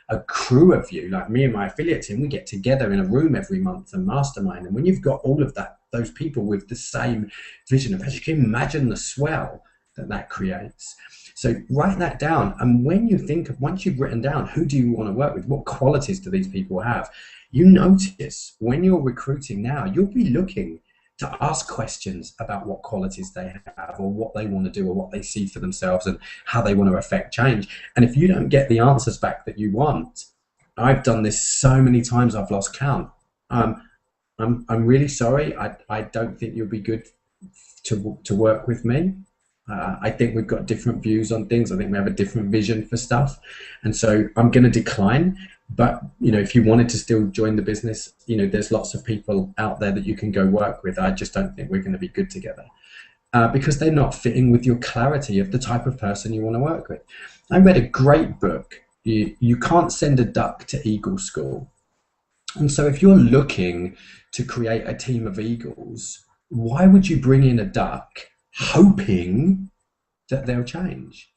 a crew of you, like me and my affiliate team, we get together in a room every month and mastermind. And when you've got all of those people with the same vision, in fact, you can imagine the swell that creates. So write that down. And when you think of, once you've written down, who do you want to work with? What qualities do these people have? You notice when you're recruiting now, you'll be looking to ask questions about what qualities they have or what they want to do or what they see for themselves and how they want to affect change. And if you don't get the answers back that you want, I've done this so many times I've lost count. I'm really sorry. I don't think you'll be good to work with me. I think we've got different views on things. I think we have a different vision for stuff. And so I'm going to decline. But, you know, if you wanted to still join the business, you know, there's lots of people out there that you can go work with. I just don't think we're going to be good together because they're not fitting with your clarity of the type of person you want to work with. I read a great book, You Can't Send a Duck to Eagle School. And so if you're looking to create a team of eagles, why would you bring in a duck hoping that they'll change?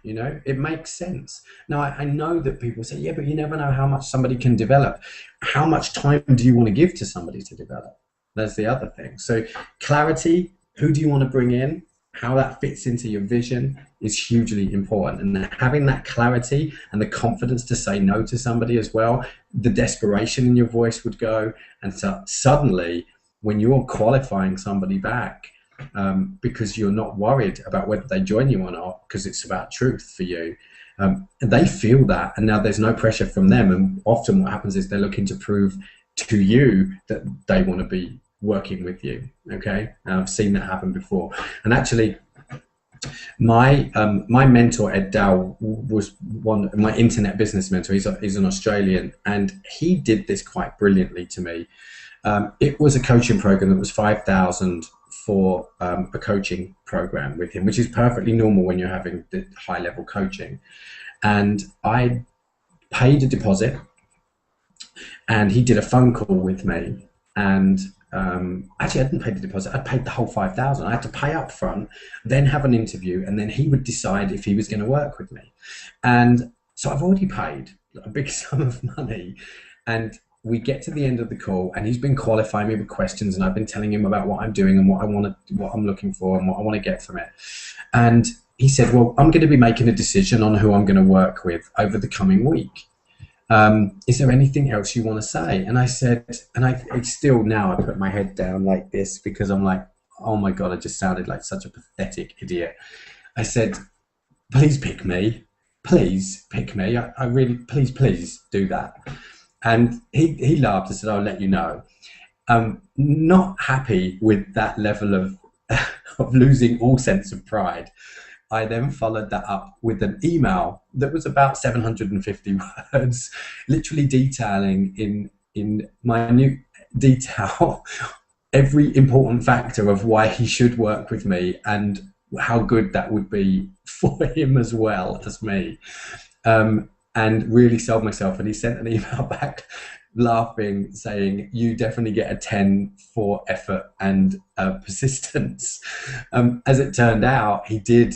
You know, it makes sense. Now, I know that people say, yeah, but you never know how much somebody can develop. How much time do you want to give to somebody to develop? That's the other thing. So clarity, who do you want to bring in? How that fits into your vision is hugely important. And having that clarity and the confidence to say no to somebody as well, the desperation in your voice would go. And so suddenly, when you're qualifying somebody back, because you're not worried about whether they join you or not, because it's about truth for you. And they feel that, and now there's no pressure from them. And often what happens is they're looking to prove to you that they want to be working with you. Okay, and I've seen that happen before. And actually, my mentor Ed Dow was my internet business mentor. He's an Australian, and he did this quite brilliantly to me. It was a coaching program that was $5,000 for a coaching program with him, which is perfectly normal when you're having the high level coaching. And I paid a deposit and he did a phone call with me. And actually I didn't pay the deposit, I paid the whole $5,000. I had to pay up front, then have an interview, and then he would decide if he was going to work with me. And so I've already paid a big sum of money, and we get to the end of the call, and he's been qualifying me with questions, and I've been telling him about what I'm doing and what I'm looking for and what I want to get from it. And he said, well, I'm going to be making a decision on who I'm going to work with over the coming week. Is there anything else you want to say? And I said, and I still now I put my head down like this because I'm like, oh my God, I just sounded like such a pathetic idiot. I said, please pick me. Please pick me. I really, please do that. And he laughed and said, "I'll let you know." Not happy with that level of of losing all sense of pride, I then followed that up with an email that was about 750 words, literally detailing in minute detail every important factor of why he should work with me and how good that would be for him as well as me, and really sold myself. And he sent an email back laughing, saying, "You definitely get a 10 for effort and persistence." As it turned out, he did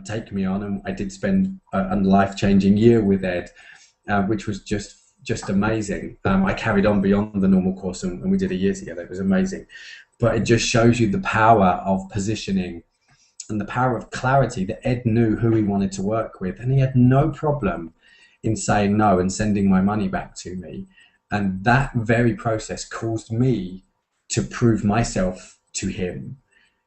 take me on, and I did spend a life-changing year with Ed, which was just amazing. I carried on beyond the normal course, and we did a year together. It was amazing. But it just shows you the power of positioning and the power of clarity, that Ed knew who he wanted to work with, and he had no problem in saying no and sending my money back to me. And that very process caused me to prove myself to him.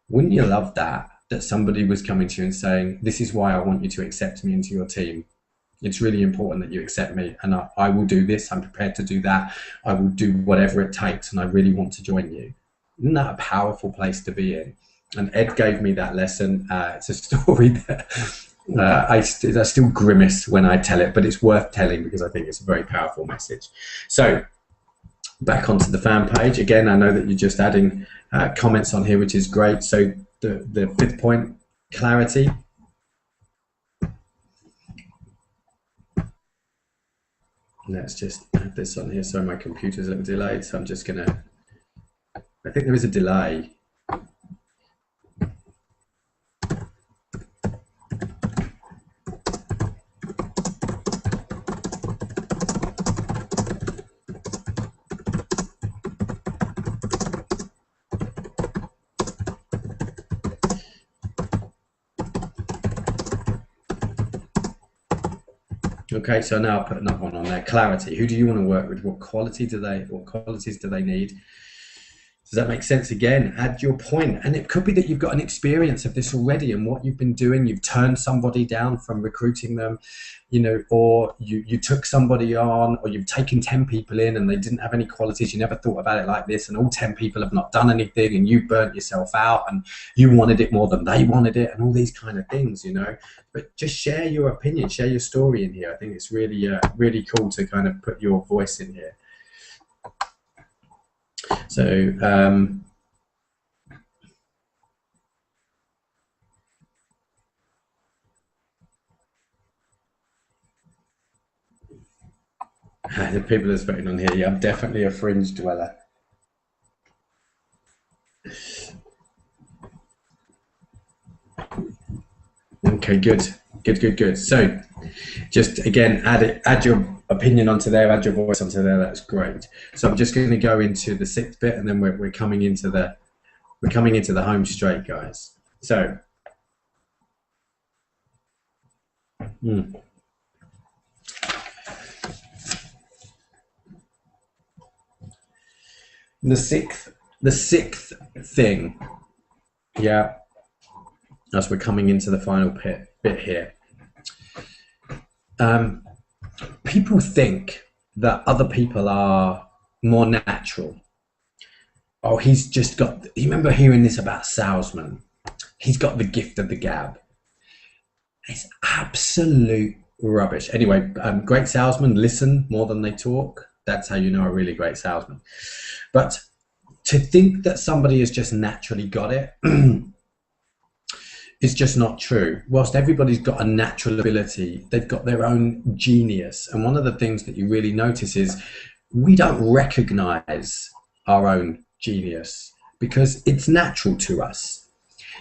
Wouldn't you love that somebody was coming to you and saying, "This is why I want you to accept me into your team. It's really important that you accept me, and I will do this. I'm prepared to do that. I will do whatever it takes, and I really want to join you." Isn't that a powerful place to be in? And Ed gave me that lesson. It's a story that I still grimace when I tell it, but it's worth telling because I think it's a very powerful message. So back onto the fan page. Again, I know that you're just adding comments on here, which is great. So the fifth point, clarity. Let's just add this on here. Sorry, my computer's a little delayed, so I'm just gonna, I think there is a delay. Okay, so now I'll put another one on there. Clarity. Who do you want to work with? What qualities do they need? Does that make sense? Again, add your point. And it could be that you've got an experience of this already, and what you've been doing, you've turned somebody down from recruiting them, you know, or you took somebody on, or you've taken 10 people in and they didn't have any qualities. You never thought about it like this, and all 10 people have not done anything, and you burnt yourself out, and you wanted it more than they wanted it, and all these kind of things, you know. But just share your opinion, share your story in here. I think it's really, really cool to kind of put your voice in here. So the people that's voting on here, yeah, I'm definitely a fringe dweller. Okay, good. So just again, add your opinion onto there, add your voice onto there. That's great. So I'm just going to go into the sixth bit, and then we're coming into the home straight, guys. So the sixth thing, yeah, as we're coming into the final bit here. People think that other people are more natural. Oh, he's just got, you remember hearing this about salesmen? He's got the gift of the gab. It's absolute rubbish. Anyway, great salesmen listen more than they talk. That's how you know a really great salesman. But to think that somebody has just naturally got it is just not true. Whilst everybody's got a natural ability, they've got their own genius. And one of the things that you really notice is we don't recognize our own genius because it's natural to us.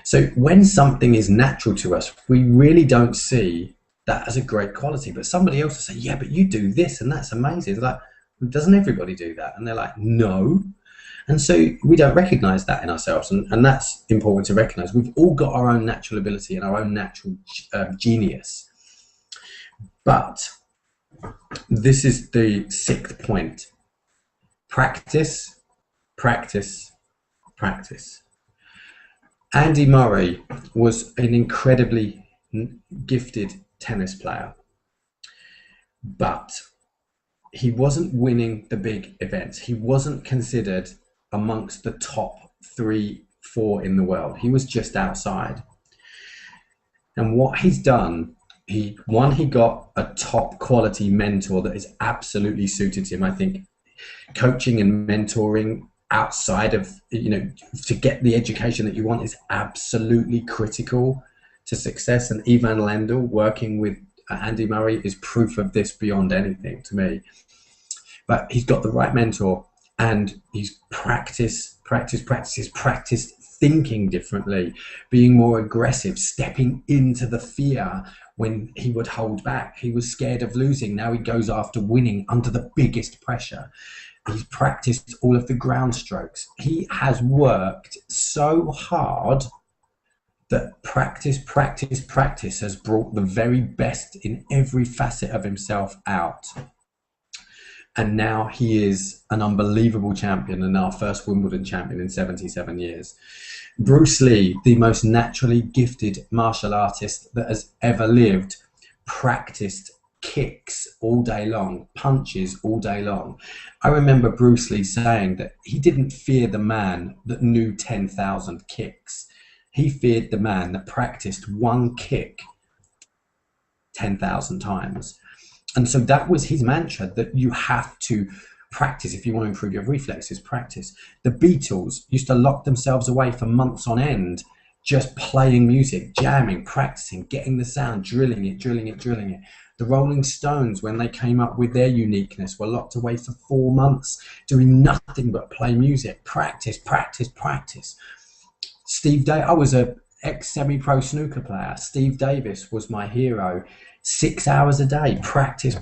So when something is natural to us, we really don't see that as a great quality. But somebody else will say, "Yeah, but you do this and that's amazing." It's like, doesn't everybody do that? And they're like, "No." And so we don't recognize that in ourselves, and that's important to recognize. We've all got our own natural ability and our own natural genius. But this is the sixth point. Practice, practice, practice. Andy Murray was an incredibly gifted tennis player, but he wasn't winning the big events. He wasn't considered amongst the top 3, 4 in the world. He was just outside. And what he's done, he got a top quality mentor that is absolutely suited to him. I think coaching and mentoring outside of, to get the education that you want is absolutely critical to success. And Ivan Lendl working with Andy Murray is proof of this beyond anything to me. But he's got the right mentor, and he's practiced thinking differently, being more aggressive, stepping into the fear when he would hold back. He was scared of losing. Now he goes after winning under the biggest pressure. He's practiced all of the ground strokes. He has worked so hard that practice has brought the very best in every facet of himself out. And now he is an unbelievable champion, and our first Wimbledon champion in 77 years. Bruce Lee, the most naturally gifted martial artist that has ever lived, practiced kicks all day long, punches all day long. I remember Bruce Lee saying that he didn't fear the man that knew 10,000 kicks. He feared the man that practiced one kick 10,000 times. And so that was his mantra, that you have to practice if you want to improve your reflexes. Practice. The Beatles used to lock themselves away for months on end, just playing music, jamming, practicing, getting the sound, drilling it. The Rolling Stones, when they came up with their uniqueness, were locked away for 4 months doing nothing but play music. Practice. I was a ex-semi-pro snooker player. Steve Davis was my hero. 6 hours a day, practice.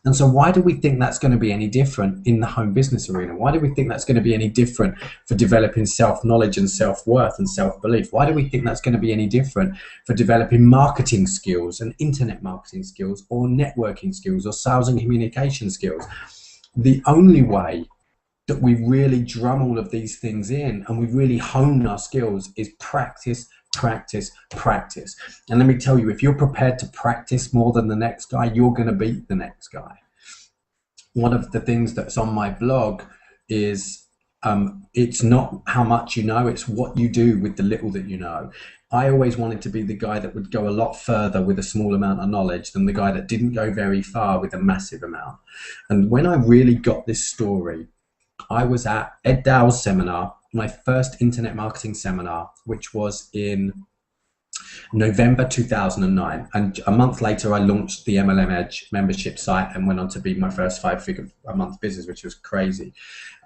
And so why do we think that's going to be any different in the home business arena? Why do we think that's going to be any different for developing self-knowledge and self-worth and self-belief? Why do we think that's going to be any different for developing marketing skills and internet marketing skills or networking skills or sales and communication skills? The only way that we really drum all of these things in and we really hone our skills is practice. And let me tell you, if you're prepared to practice more than the next guy, you're going to beat the next guy. One of the things that's on my blog is it's not how much you know, it's what you do with the little that you know. I always wanted to be the guy that would go a lot further with a small amount of knowledge than the guy that didn't go very far with a massive amount. And when I really got this story, I was at Ed Dowell's seminar, my first internet marketing seminar, which was in November 2009. And a month later, I launched the MLM Edge membership site and went on to be my first 5-figure a month business, which was crazy.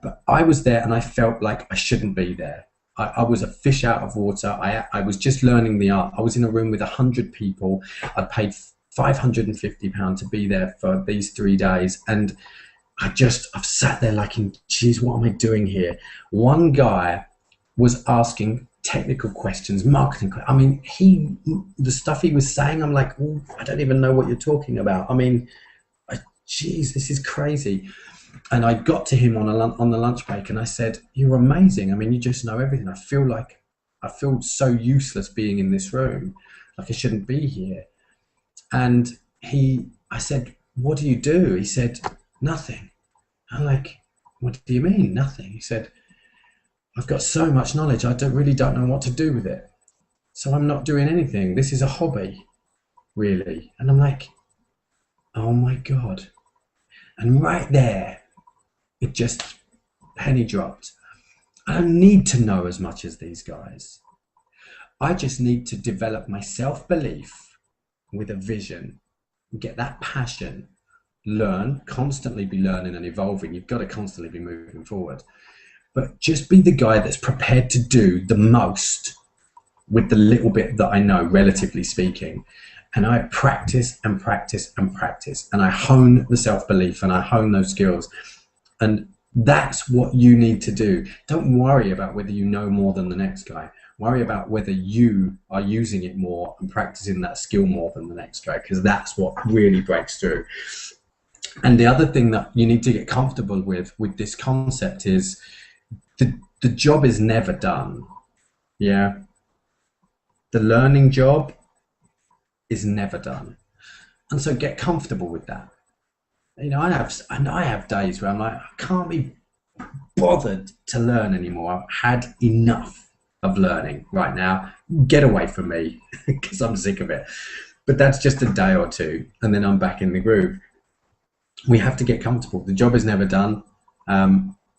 But I was there and I felt like I shouldn't be there. I was a fish out of water. I was just learning the art. I was in a room with 100 people. I paid £550 to be there for these 3 days. And I've sat there like, geez, what am I doing here? One guy was asking technical questions, marketing questions. I mean, the stuff he was saying, I'm like, I don't even know what you're talking about. I mean, geez, this is crazy. And I got to him on the lunch break and I said, you're amazing. I mean, you just know everything. I feel so useless being in this room. Like I shouldn't be here. And I said, what do you do? He said, nothing. I'm like, what do you mean, nothing? He said, I've got so much knowledge, I really don't know what to do with it. So I'm not doing anything. This is a hobby, really. And I'm like, oh my God. And right there, it just penny dropped. I don't need to know as much as these guys. I just need to develop my self-belief with a vision, get that passion, learn, constantly be learning and evolving. You've got to constantly be moving forward. But just be the guy that's prepared to do the most with the little bit that I know, relatively speaking. And I practice. And I hone the self-belief and I hone those skills. And that's what you need to do. Don't worry about whether you know more than the next guy. Worry about whether you are using it more and practicing that skill more than the next guy, because that's what really breaks through. And the other thing that you need to get comfortable with this concept is the job is never done. Yeah. The learning job is never done. And so get comfortable with that. You know, I have days where I'm like, I can't be bothered to learn anymore. I've had enough of learning right now. Get away from me because I'm sick of it. But that's just a day or two, and then I'm back in the groove. We have to get comfortable. The job is never done.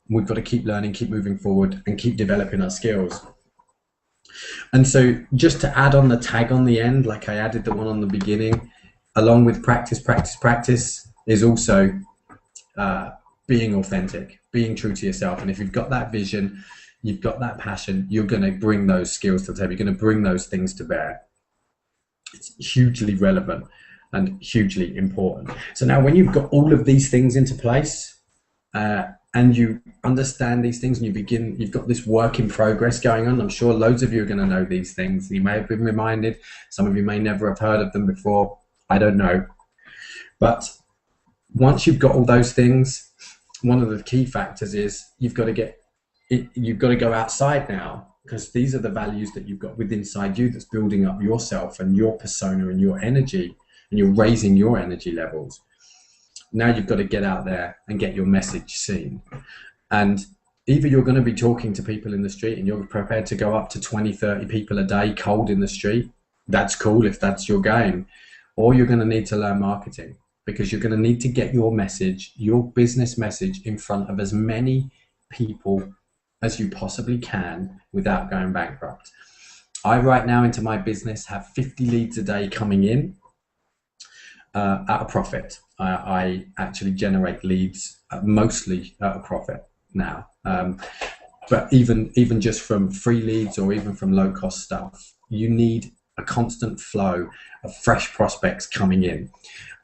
We've got to keep learning, keep moving forward, and keep developing our skills. And so, just to add on the tag on the end, like I added the one on the beginning, along with practice, practice, practice, is also being authentic, being true to yourself. And if you've got that vision, you've got that passion, you're going to bring those skills to the table. You're going to bring those things to bear. It's hugely relevant and hugely important. So now when you've got all of these things into place, and you understand these things, and you've got this work in progress going on. I'm sure loads of you are going to know these things. You may have been reminded. Some of you may never have heard of them before. I don't know. But once you've got all those things, one of the key factors is you've got to go outside now, because these are the values that you've got within inside you that's building up yourself and your persona and your energy, and you're raising your energy levels. Now you've got to get out there and get your message seen. And either you're going to be talking to people in the street and you're prepared to go up to 20, 30 people a day cold in the street. That's cool if that's your game. Or you're going to need to learn marketing, because you're going to need to get your message, your business message, in front of as many people as you possibly can without going bankrupt. I right now into my business have 50 leads a day coming in at a profit. I actually generate leads mostly at a profit now. But even just from free leads or even from low cost stuff, you need a constant flow of fresh prospects coming in.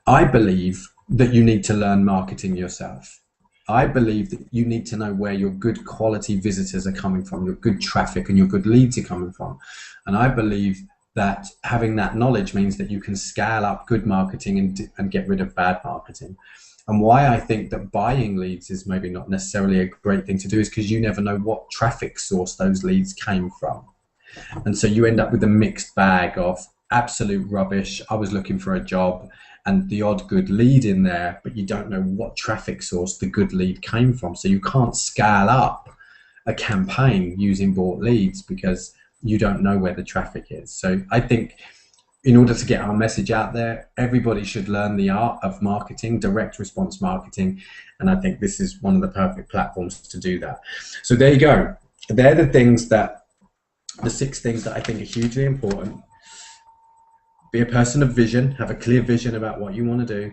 I believe that you need to learn marketing yourself. I believe that you need to know where your good quality visitors are coming from, your good traffic and your good leads are coming from. And I believe that having that knowledge means that you can scale up good marketing and get rid of bad marketing. And why I think that buying leads is maybe not necessarily a great thing to do is because you never know what traffic source those leads came from. And so you end up with a mixed bag of absolute rubbish. I was looking for a job, and the odd good lead in there, but you don't know what traffic source the good lead came from. So you can't scale up a campaign using bought leads because you don't know where the traffic is. So I think in order to get our message out there, everybody should learn the art of marketing, direct response marketing. And I think this is one of the perfect platforms to do that. So there you go. They're the 6 things that I think are hugely important. Be a person of vision, have a clear vision about what you want to do,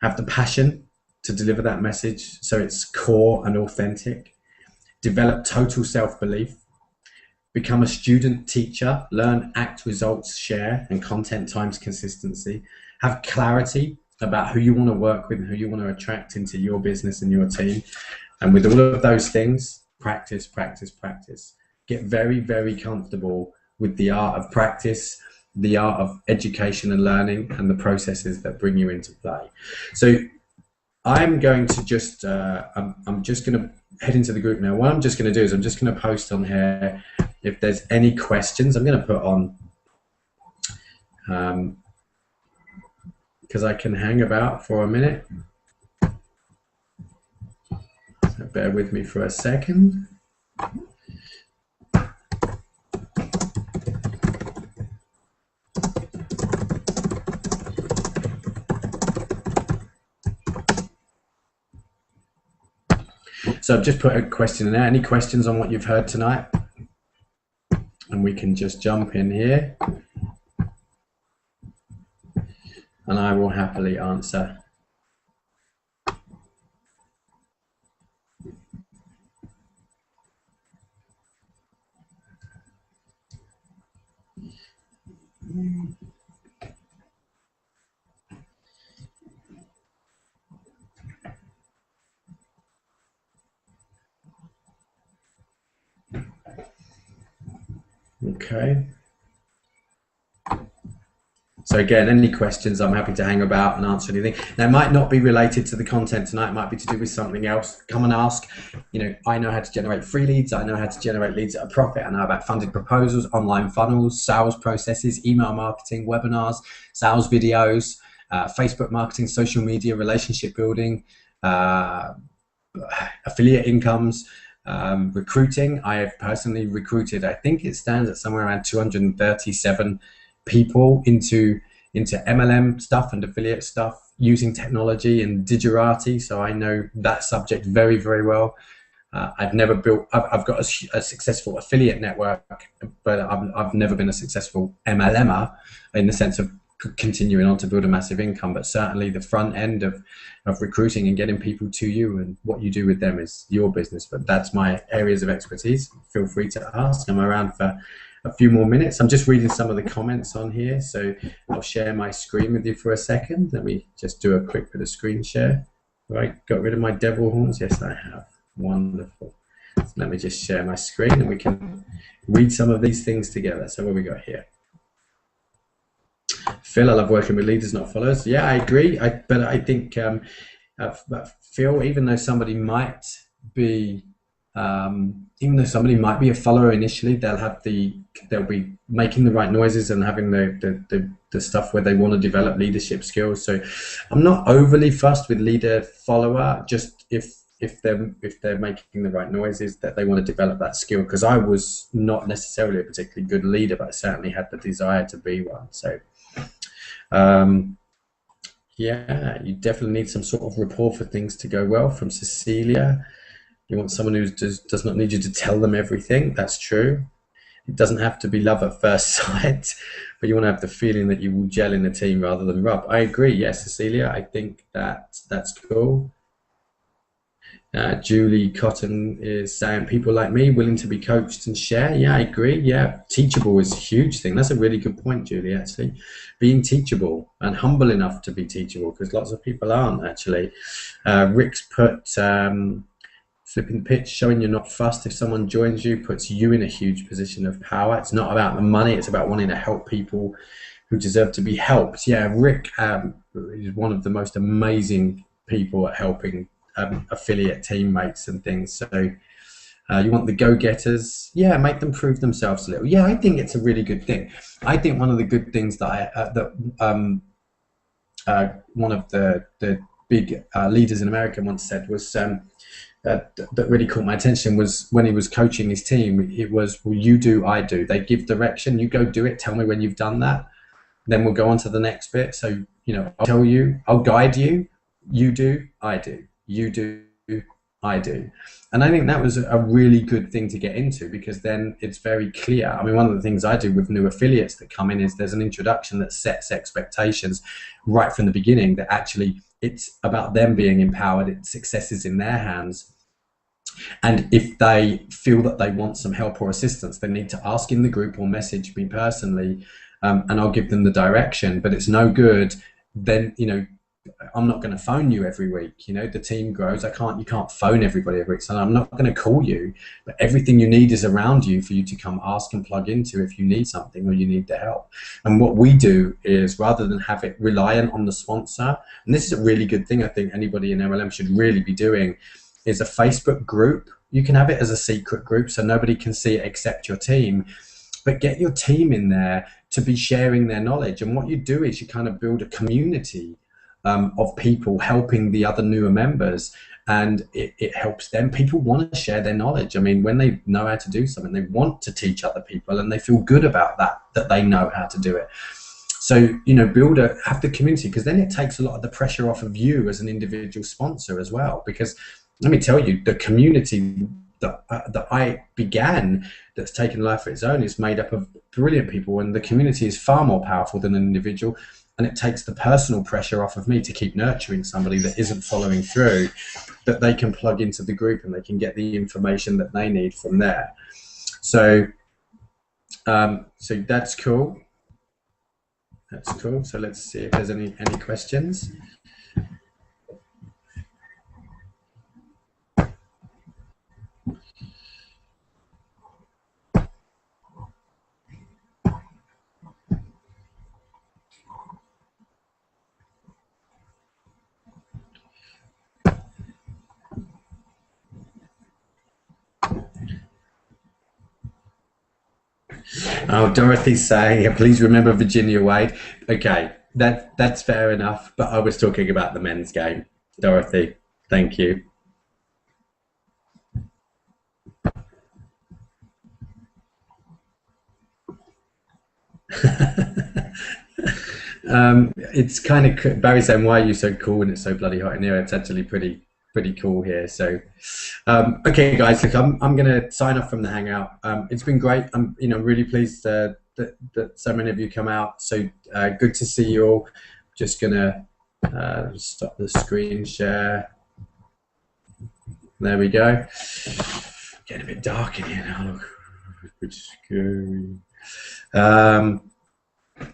have the passion to deliver that message so it's core and authentic, develop total self-belief, become a student teacher, learn, act, results, share, and content times consistency, have clarity about who you want to work with and who you want to attract into your business and your team. And with all of those things, practice, practice, practice. Get very, very comfortable with the art of practice, the art of education and learning, and the processes that bring you into play. So I'm going to just, I'm just going to head into the group now. What I'm just going to do is I'm just going to post on here if there's any questions. I'm going to put on, because I can hang about for a minute. So bear with me for a second. So I've just put a question in there. Any questions on what you've heard tonight? And we can just jump in here. And I will happily answer. Okay. So again, any questions, I'm happy to hang about and answer anything. Now, it might not be related to the content tonight. It might be to do with something else. Come and ask. You know, I know how to generate free leads. I know how to generate leads at a profit. I know about funded proposals, online funnels, sales processes, email marketing, webinars, sales videos, Facebook marketing, social media, relationship building, affiliate incomes, recruiting. I have personally recruited, I think it stands at somewhere around 237 people into MLM stuff and affiliate stuff using technology and digerati. So I know that subject very, very well. I've never built, I've got a successful affiliate network, but I've never been a successful MLMer in the sense of continuing on to build a massive income. But certainly the front end of recruiting and getting people to you, and what you do with them is your business. But that's my areas of expertise. Feel free to ask. I'm around for a few more minutes. I'm just reading some of the comments on here, so I'll share my screen with you for a second. Let me just do a quick bit of screen share. Right, got rid of my devil horns. Yes, I have. Wonderful. So let me just share my screen and we can read some of these things together. So what we got here? Phil, I love working with leaders, not followers. Yeah, I agree. But I think Phil, even though somebody might be a follower initially, they'll be making the right noises and having the stuff where they want to develop leadership skills. So I'm not overly fussed with leader follower, just if they're making the right noises, that they want to develop that skill. Because I was not necessarily a particularly good leader, but I certainly had the desire to be one. So yeah, you definitely need some sort of rapport for things to go well. From Cecilia, you want someone who does not need you to tell them everything. That's true. It doesn't have to be love at first sight, but you want to have the feeling that you will gel in the team rather than rub. I agree. Yes, Cecilia, I think that's cool. Julie Cotton is saying, people like me willing to be coached and share. Yeah, I agree. Yeah, teachable is a huge thing. That's a really good point, Julie, actually. Being teachable and humble enough to be teachable, because lots of people aren't, actually. Rick's put flipping the pitch, showing you're not fussed. If someone joins you, puts you in a huge position of power. It's not about the money. It's about wanting to help people who deserve to be helped. Yeah, Rick is one of the most amazing people at helping affiliate teammates and things. So you want the go-getters. Yeah, make them prove themselves a little. Yeah, I think it's a really good thing. I think one of the good things that one of the big leaders in America once said was that really caught my attention, was when he was coaching his team. It was, well, you do, I do. They give direction, you go do it, tell me when you've done that, then we'll go on to the next bit. So, you know, I'll tell you, I'll guide you, you do, I do. You do, I do. And I think that was a really good thing to get into, because then it's very clear. I mean, one of the things I do with new affiliates that come in is there's an introduction that sets expectations right from the beginning, that actually it's about them being empowered, it's success is in their hands. And if they feel that they want some help or assistance, they need to ask in the group or message me personally, and I'll give them the direction. But it's no good then, you know, I'm not going to phone you every week. You know, the team grows. You can't phone everybody every week. So I'm not going to call you, but everything you need is around you for you to come ask and plug into if you need something or you need the help. And what we do is, rather than have it reliant on the sponsor, and this is a really good thing I think anybody in MLM should really be doing, is a Facebook group. You can have it as a secret group so nobody can see it except your team, but get your team in there to be sharing their knowledge. And what you do is you kind of build a community of people helping the other newer members, and it helps them. People want to share their knowledge. I mean, when they know how to do something, they want to teach other people, and they feel good about that they know how to do it. So, you know, have the community, because then it takes a lot of the pressure off of you as an individual sponsor as well. Because let me tell you, the community that I began, that's taken life of its own, is made up of brilliant people, and the community is far more powerful than an individual. And it takes the personal pressure off of me to keep nurturing somebody that isn't following through, that they can plug into the group and they can get the information that they need from there. So, so that's cool. That's cool. So let's see if there's any questions. Oh, Dorothy's saying, please remember Virginia Wade. Okay, That's fair enough, but I was talking about the men's game, Dorothy. Thank you. It's kind of Barry saying, "Why are you so cool when it's so bloody hot in here?" It's actually pretty cool here. So, okay, guys, look, I'm gonna sign off from the hangout. It's been great. I'm really pleased that so many of you come out. So good to see you all. Just gonna stop the screen share. There we go. Getting a bit dark in here now. Look, which is scary.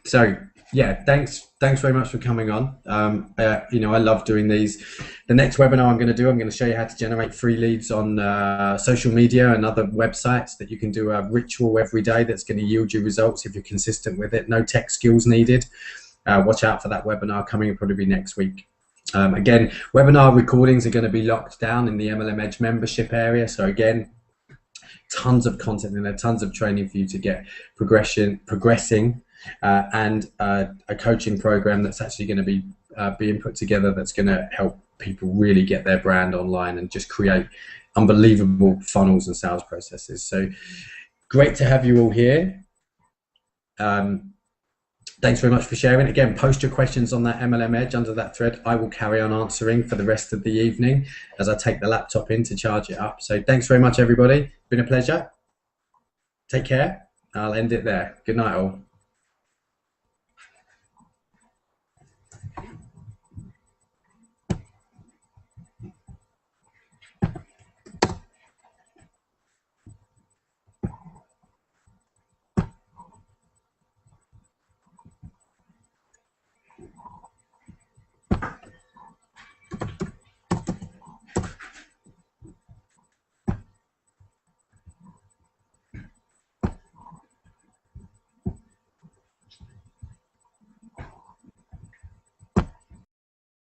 So yeah, thanks very much for coming on. I love doing these. The next webinar I'm going to show you how to generate free leads on social media and other websites that you can do a ritual every day that's going to yield you results if you're consistent with it. No tech skills needed. Watch out for that webinar coming. It'll probably be next week. Again, webinar recordings are going to be locked down in the MLM Edge membership area. So again, tons of content in there, tons of training for you to get progressing, and a coaching program that's actually going to be being put together that's going to help people really get their brand online and just create unbelievable funnels and sales processes. So great to have you all here. Thanks very much for sharing. Again, post your questions on that MLM Edge under that thread. I will carry on answering for the rest of the evening as I take the laptop in to charge it up. So thanks very much, everybody. Been a pleasure. Take care. I'll end it there. Good night, all.